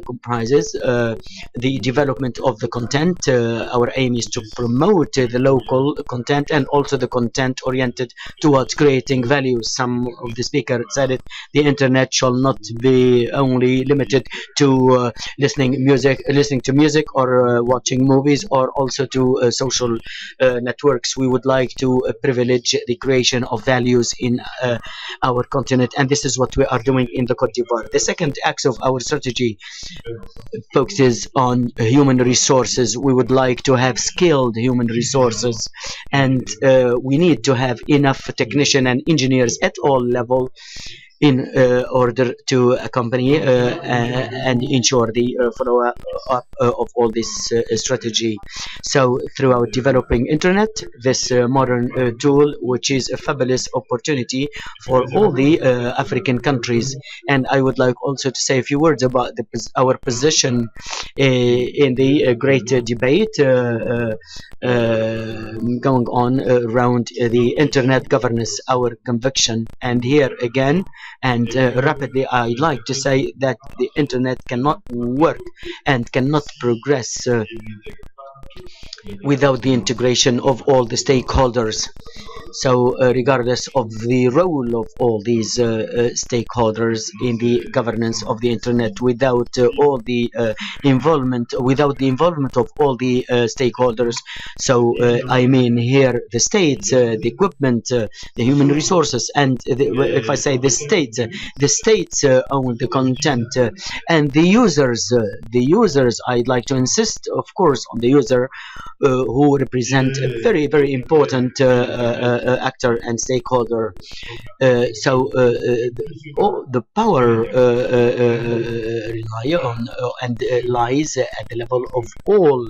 comprises the development of the content. Our aim is to promote the local content and also the content oriented towards creating value. Some of the speakers said it, the internet shall not be only limited to listening to music or watching movies, or also to social networks. We would like to privilege the creation of values in our continent, and this is what we are doing in the Côte d'Ivoire. The second axe of our strategy focuses on human resources. We would like to have skilled human resources, and we need to have enough technicians and engineers at all levels in order to accompany and ensure the follow-up of all this strategy. So throughout developing internet, this modern tool, which is a fabulous opportunity for all the African countries. And I would like also to say a few words about our position in the great debate going on around the internet governance, our conviction. And here again, and rapidly, I'd like to say that the internet cannot work and cannot progress without the integration of all the stakeholders. So, regardless of the role of all these stakeholders in the governance of the internet, without all the without the involvement of all the stakeholders. So, I mean here the states, the equipment, the human resources, and if I say the states own the content, and the users. The users, I'd like to insist, of course, on the user. Who represent a very, very important actor and stakeholder. All the power rely on and lies at the level of all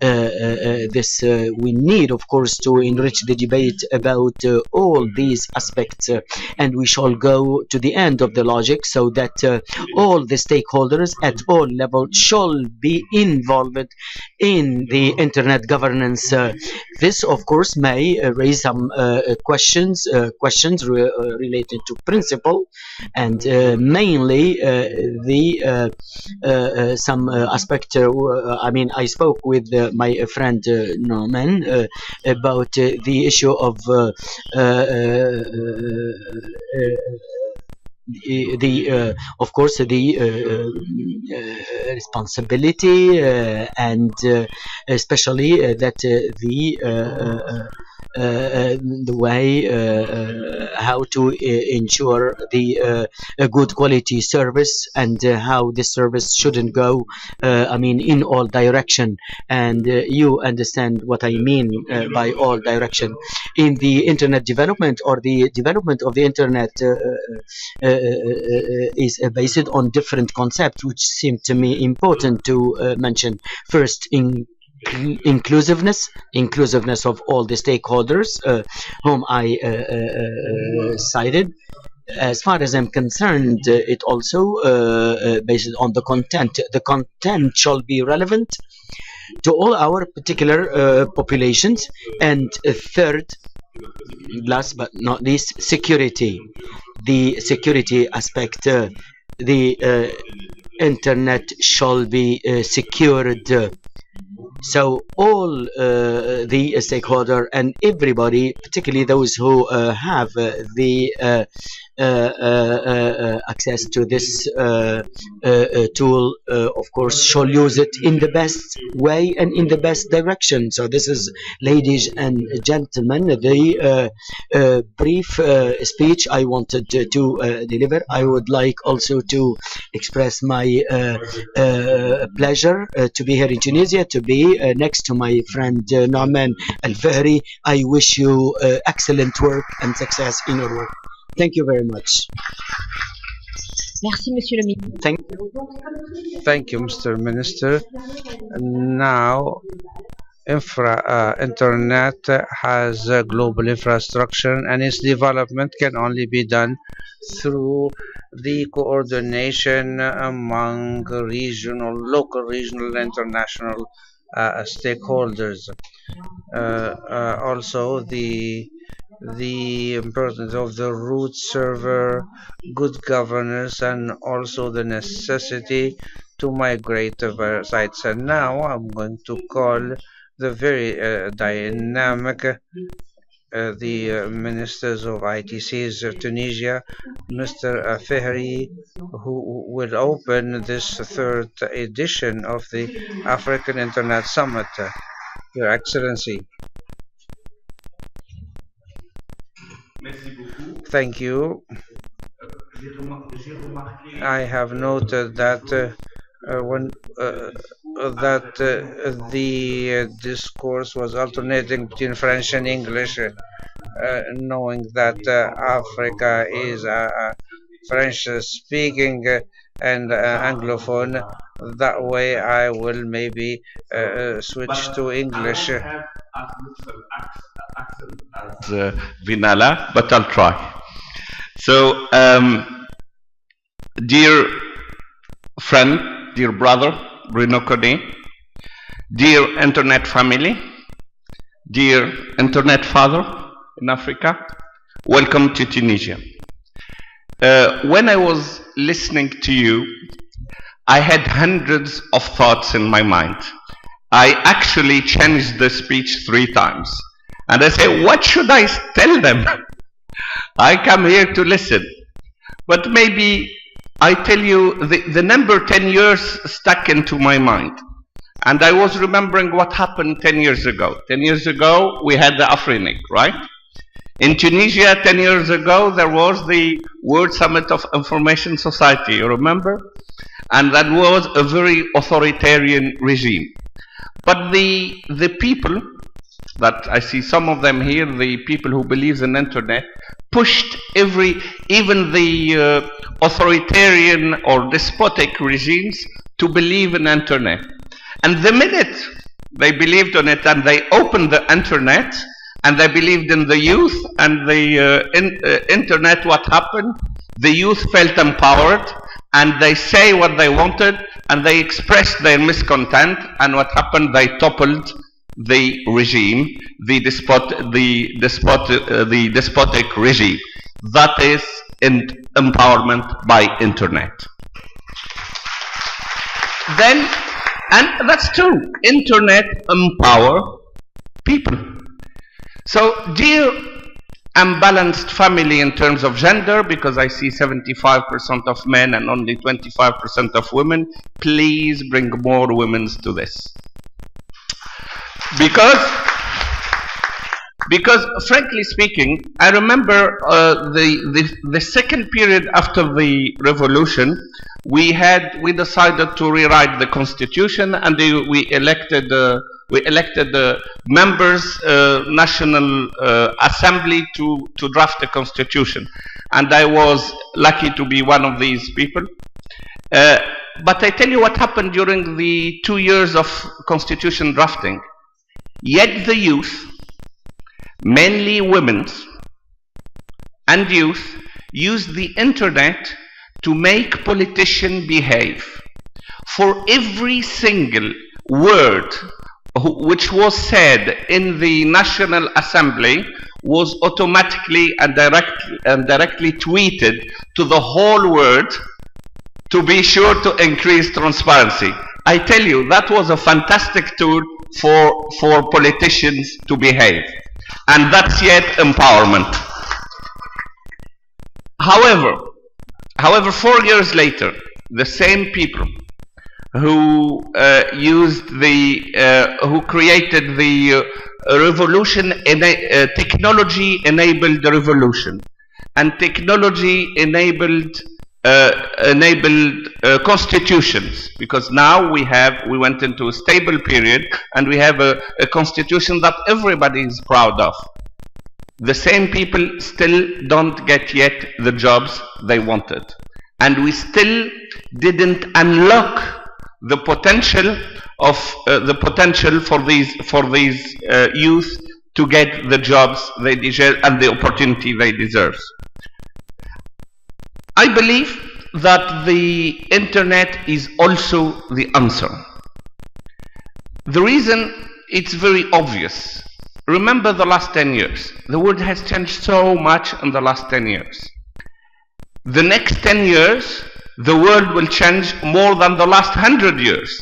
this. We need, of course, to enrich the debate about all these aspects, and we shall go to the end of the logic so that all the stakeholders at all levels shall be involved in the internet governance. This, of course, may raise some questions related to principle, and mainly the some aspect. I mean, I spoke with my friend Norman about the issue of of course the responsibility and especially that the way how to ensure the a good quality service, and how this service shouldn't go I mean in all direction, and you understand what I mean by all direction in the internet development, or the development of the internet is based on different concepts which seem to me important to mention. First, in inclusiveness of all the stakeholders whom I cited. As far as I'm concerned, it also based on the content. The content shall be relevant to all our particular populations. And third, last but not least, security. The security aspect. The internet shall be secured. So all the stakeholder and everybody, particularly those who have the access to this tool, of course, shall use it in the best way and in the best direction. So this is, ladies and gentlemen, the brief speech I wanted to deliver. I would like also to express my pleasure to be here in Tunisia, to be next to my friend Nauman Al-Fahri. I wish you excellent work and success in your work. Thank you very much. Merci, Monsieur le Ministre. Thank you, Mr. Minister. Now, internet has a global infrastructure, and its development can only be done through the coordination among local, regional, and international stakeholders. Also, the importance of the root server, good governance, and also the necessity to migrate the sites. And now I'm going to call the very dynamic the ministers of ITCs of Tunisia, Mr. Fahri, who will open this third edition of the African Internet Summit. Your Excellency. Thank you. I have noted that the discourse was alternating between French and English, knowing that Africa is French speaking and Anglophone. That way I will maybe switch to English. Vinala, but I'll try. So, dear friend, dear brother, Bruno Kone, dear internet family, dear internet father in Africa, welcome to Tunisia. When I was listening to you, I had hundreds of thoughts in my mind. I actually changed the speech 3 times. And I say, what should I tell them? I come here to listen. But maybe I tell you, the number 10 years stuck into my mind. And I was remembering what happened 10 years ago. 10 years ago, we had the AFRINIC, right? In Tunisia, 10 years ago, there was the World Summit of Information Society, you remember? And that was a very authoritarian regime. But the people that I see, some of them here, the people who believe in internet, pushed even the authoritarian or despotic regimes to believe in internet. And the minute they believed on it and they opened the internet and they believed in the youth and the internet, what happened? The youth felt empowered and they say what they wanted and they expressed their miscontent, and what happened? They toppled the regime, the despotic regime. That is empowerment by internet. Then, and that's true, internet empower people. So, dear unbalanced family in terms of gender, because I see 75% of men and only 25% of women, please bring more women to this. Because frankly speaking, I remember the second period after the revolution, we decided to rewrite the constitution, and we elected the members, National Assembly to draft the constitution, and I was lucky to be one of these people. But I tell you what happened during the 2 years of constitution drafting. Yet the youth, mainly women and youth, use the internet to make politicians behave. For every single word which was said in the National Assembly was automatically and directly tweeted to the whole world to be sure to increase transparency. I tell you, that was a fantastic tool for politicians to behave. And that's yet empowerment. However, 4 years later, the same people who who created the revolution, technology-enabled revolution, and technology-enabled constitutions, because now we went into a stable period and we have a constitution that everybody is proud of. The same people still don't get yet the jobs they wanted, and we still didn't unlock the potential for these youth to get the jobs they deserve and the opportunity they deserve. I believe that the internet is also the answer. The reason, it's very obvious. Remember the last 10 years. The world has changed so much in the last 10 years. The next 10 years, the world will change more than the last 100 years.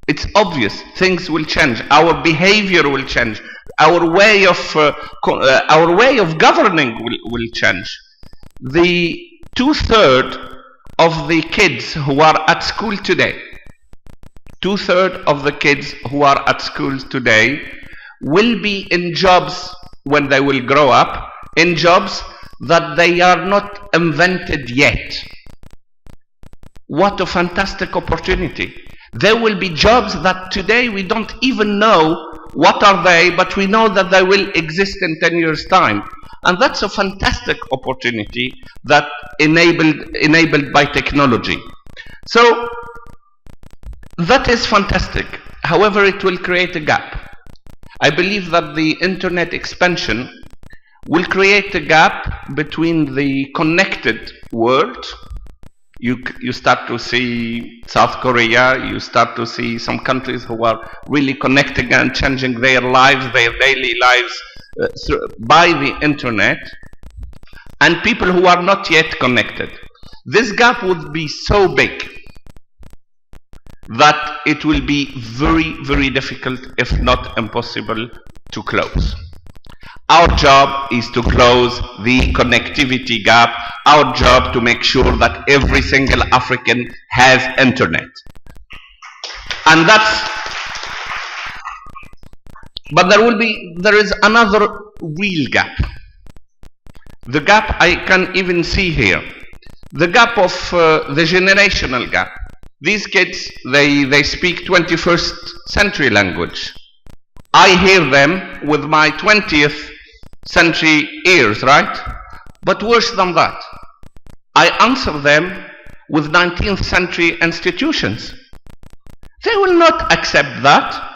It's obvious. Things will change. Our behavior will change. Our way of governing will change. The 2/3 of the kids who are at school today, 2/3 of the kids who are at school today will be in jobs when they will grow up, in jobs that they are not invented yet. What a fantastic opportunity. There will be jobs that today we don't even know what are they, but we know that they will exist in 10 years' time. And that's a fantastic opportunity that enabled by technology. So that is fantastic. However, it will create a gap. I believe that the internet expansion will create a gap between the connected world. You start to see South Korea, you start to see some countries who are really connecting and changing their lives, their daily lives by the internet, and people who are not yet connected. This gap would be so big that it will be very, very difficult, if not impossible, to close. Our job is to close the connectivity gap. Our job to make sure that every single African has internet. And that's, but there is another real gap. The gap I can even see here. The gap of the generational gap. These kids, they speak 21st century language. I hear them with my 20th century ears, right? But worse than that, I answer them with 19th century institutions. They will not accept that.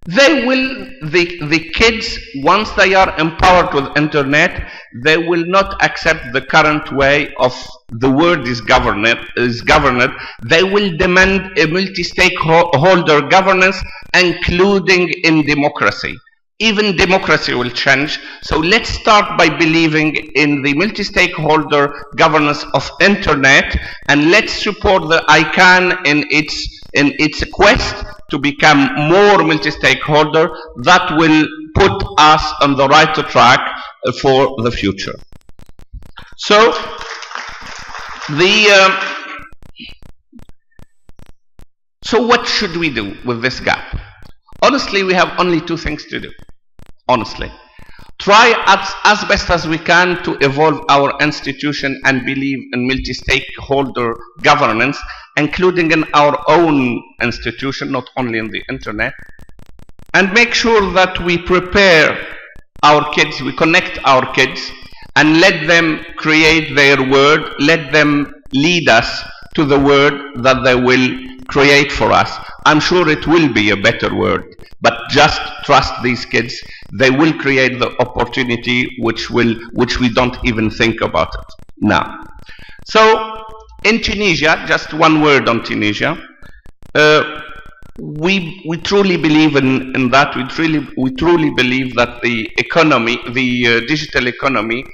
They will, the kids, once they are empowered with internet, they will not accept the current way of the world is governed. They will demand a multi-stakeholder governance, including in democracy. Even democracy will change. So let's start by believing in the multi-stakeholder governance of internet, and let's support the ICANN in its quest to become more multi-stakeholder. That will put us on the right track for the future. So so what should we do with this gap? Honestly, we have only two things to do. Honestly, try as best as we can to evolve our institution and believe in multi-stakeholder governance, including in our own institution, not only in the internet, and make sure that we prepare our kids, we connect our kids, and let them create their word, let them lead us to the word that they will create for us. I'm sure it will be a better word, but just trust these kids. They will create the opportunity which we don't even think about it now. So in Tunisia, just one word on Tunisia, we truly believe in that. We truly believe that the economy, the digital economy,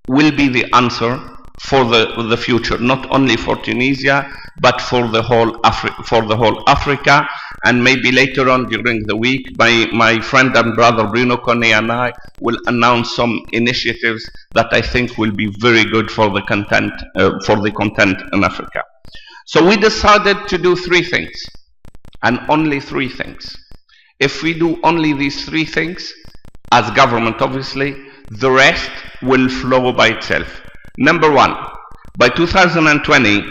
will be the answer for the future, not only for Tunisia, but for the whole Africa. And maybe later on during the week, my friend and brother Bruno Kone and I will announce some initiatives that I think will be very good for the content in Africa. So we decided to do three things, and only three things. If we do only these three things, as government obviously, the rest will flow by itself. Number one, by 2020,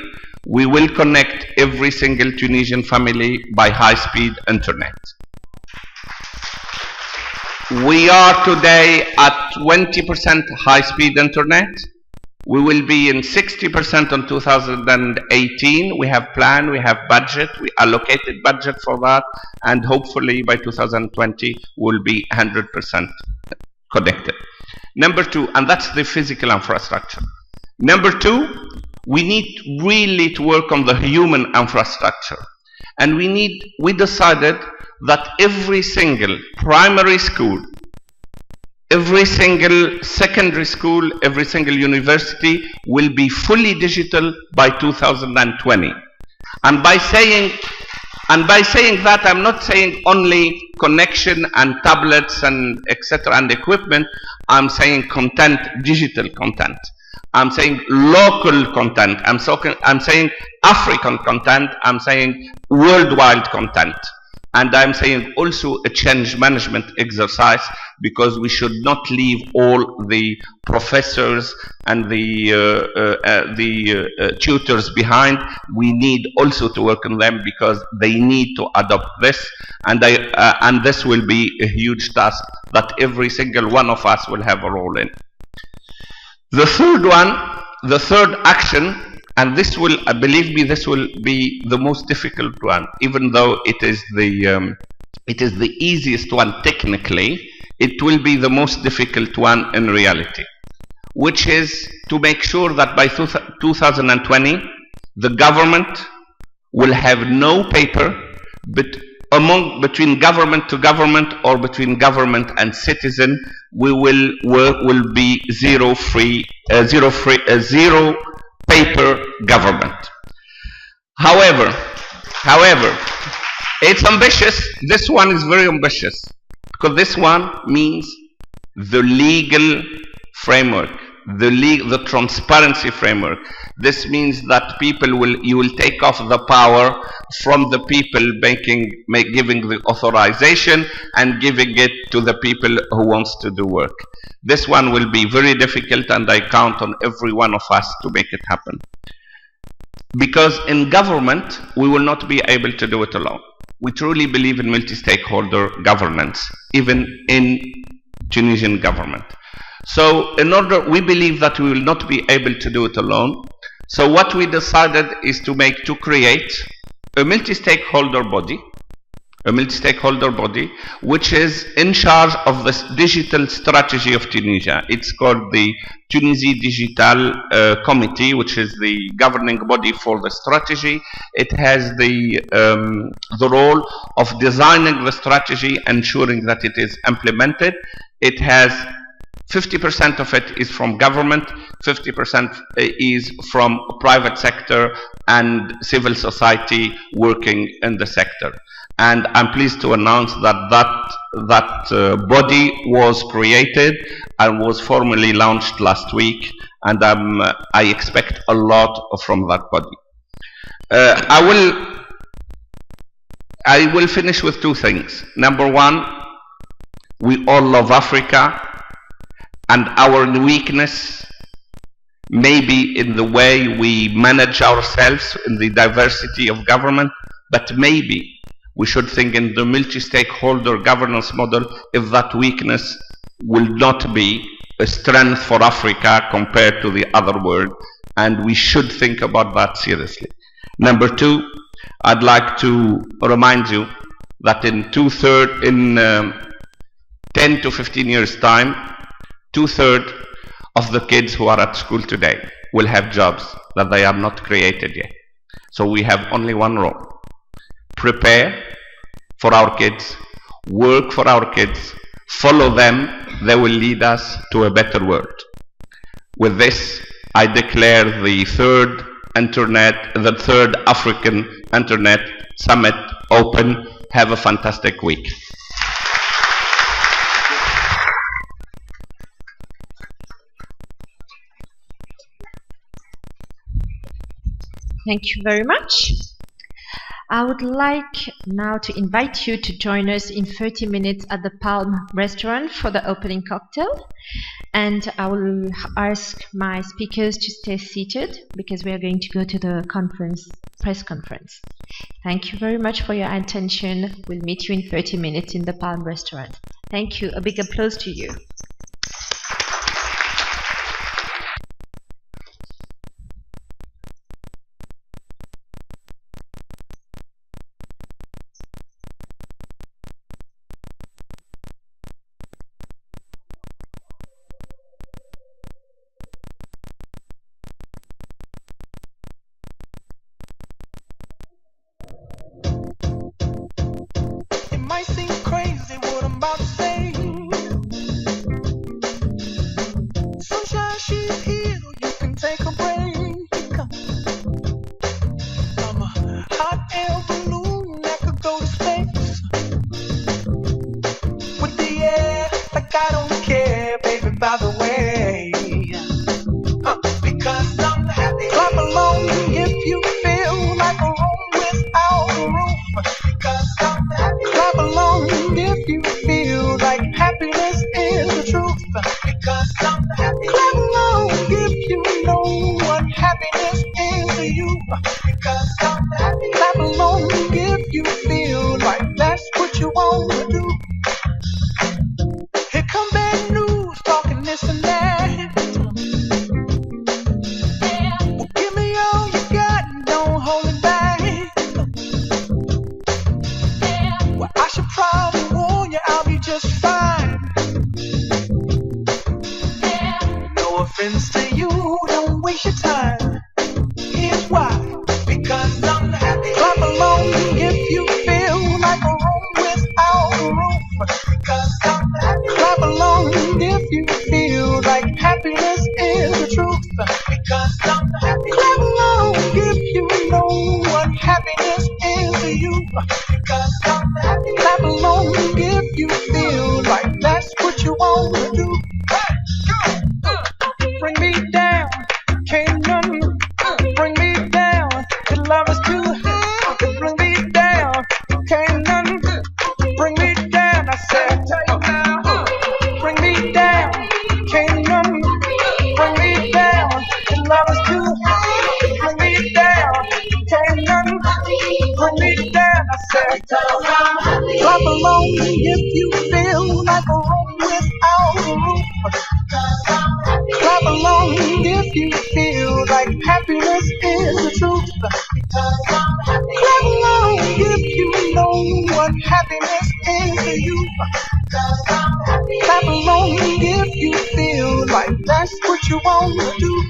we will connect every single Tunisian family by high-speed internet. We are today at 20% high-speed internet. We will be in 60% in 2018. We have plan, we have budget, we allocated budget for that, and hopefully by 2020 we'll be 100% connected. Number two, and that's the physical infrastructure. Number two, we need really to work on the human infrastructure. And we decided that every single primary school, every single secondary school, every single university will be fully digital by 2020. And by saying that, I'm not saying only connection and tablets and etc. and equipment. I'm saying content, digital content. I'm saying local content. I'm saying African content. I'm saying worldwide content. And I'm saying also a change management exercise, because we should not leave all the professors and the tutors behind. We need also to work on them, because they need to adopt this, and this will be a huge task that every single one of us will have a role in. The third one, the third action, and this will, believe me, this will be the most difficult one, even though it is the easiest one technically, it will be the most difficult one in reality, which is to make sure that by 2020, the government will have no paper between government to government or between government and citizen. We will be zero paper government. However, it's ambitious. This one is very ambitious because this one means the legal framework, the transparency framework. This means that you will take off the power from the people giving the authorization and giving it to the people who wants to do work. This one will be very difficult, and I count on every one of us to make it happen. Because in government, we will not be able to do it alone. We truly believe in multi-stakeholder governance, even in Tunisian government. So we believe that we will not be able to do it alone. So what we decided is to create a multi-stakeholder body, which is in charge of this digital strategy of Tunisia. It's called the Tunisie Digital Committee, which is the governing body for the strategy. It has the role of designing the strategy, ensuring that it is implemented. It has 50% of it is from government, 50% is from private sector and civil society working in the sector. And I'm pleased to announce that body was created and was formally launched last week, and I expect a lot from that body. I will finish with two things. Number one, we all love Africa, and our weakness may be in the way we manage ourselves in the diversity of government, but maybe we should think in the multi-stakeholder governance model if that weakness will not be a strength for Africa compared to the other world, and we should think about that seriously. Number two, I'd like to remind you that in 10 to 15 years time, 2/3 of the kids who are at school today will have jobs that they are not created yet. So we have only one role: prepare for our kids, work for our kids, follow them. They will lead us to a better world. With this, I declare the third African Internet Summit open. Have a fantastic week. Thank you very much. I would like now to invite you to join us in 30 minutes at the Palm restaurant for the opening cocktail. And I will ask my speakers to stay seated because we are going to go to the press conference. Thank you very much for your attention. We'll meet you in 30 minutes in the Palm restaurant. Thank you. A big applause to you. Here come bad news, talking this and that. just fine. No offense to you, don't waste your time. Here's why. Because I'm happy. Clap along if you feel like a room without a roof. Because I'm happy. Clap along if you feel like happiness is the truth. Because I'm happy. Clap along if you know what happiness is to you. Because I'm happy. Clap along if you feel like that's what you want to do. Bring me down, can't none bring me down. Your love is too high. Bring me down, can't none bring me down. I said, bring me down, can't none bring me down. Your love is too high. Bring me down, can't none bring me down. I said, clap along if you feel like a room without a roof. Clap along if you feel like happiness is the truth. Clap along if you know what happiness is to you. Clap along if you feel like that's what you want to do.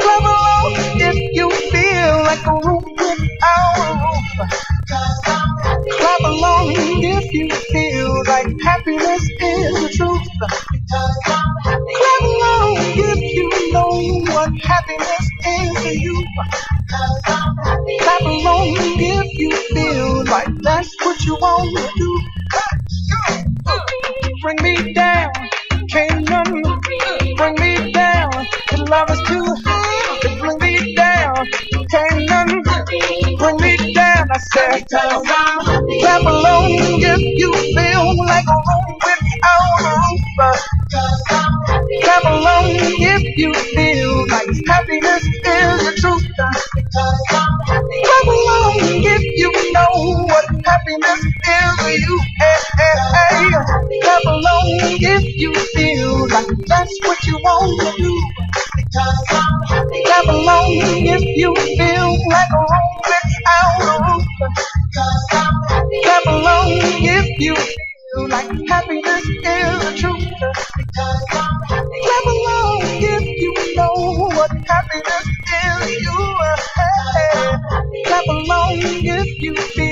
Clap along if you feel like a room without a roof. Clap along if you feel like happiness is the truth. Clap along if you know what happiness is to you. Clap along if you feel like that's what you want to do. Bring me down, can't none bring me down. Your love is too high. Bring me down, can't none bring me down. I said, clap along if you feel like a room without a roof. Clap along if you feel like happiness is the truth. Clap along if you know what happiness is to you. Hey, hey, hey. Clap along if you feel like that's what you want to do. Clap along if you feel like a room without a roof. Clap along if you feel like happiness is the truth. Clap along if you know what happiness is to you. Clap along if you feel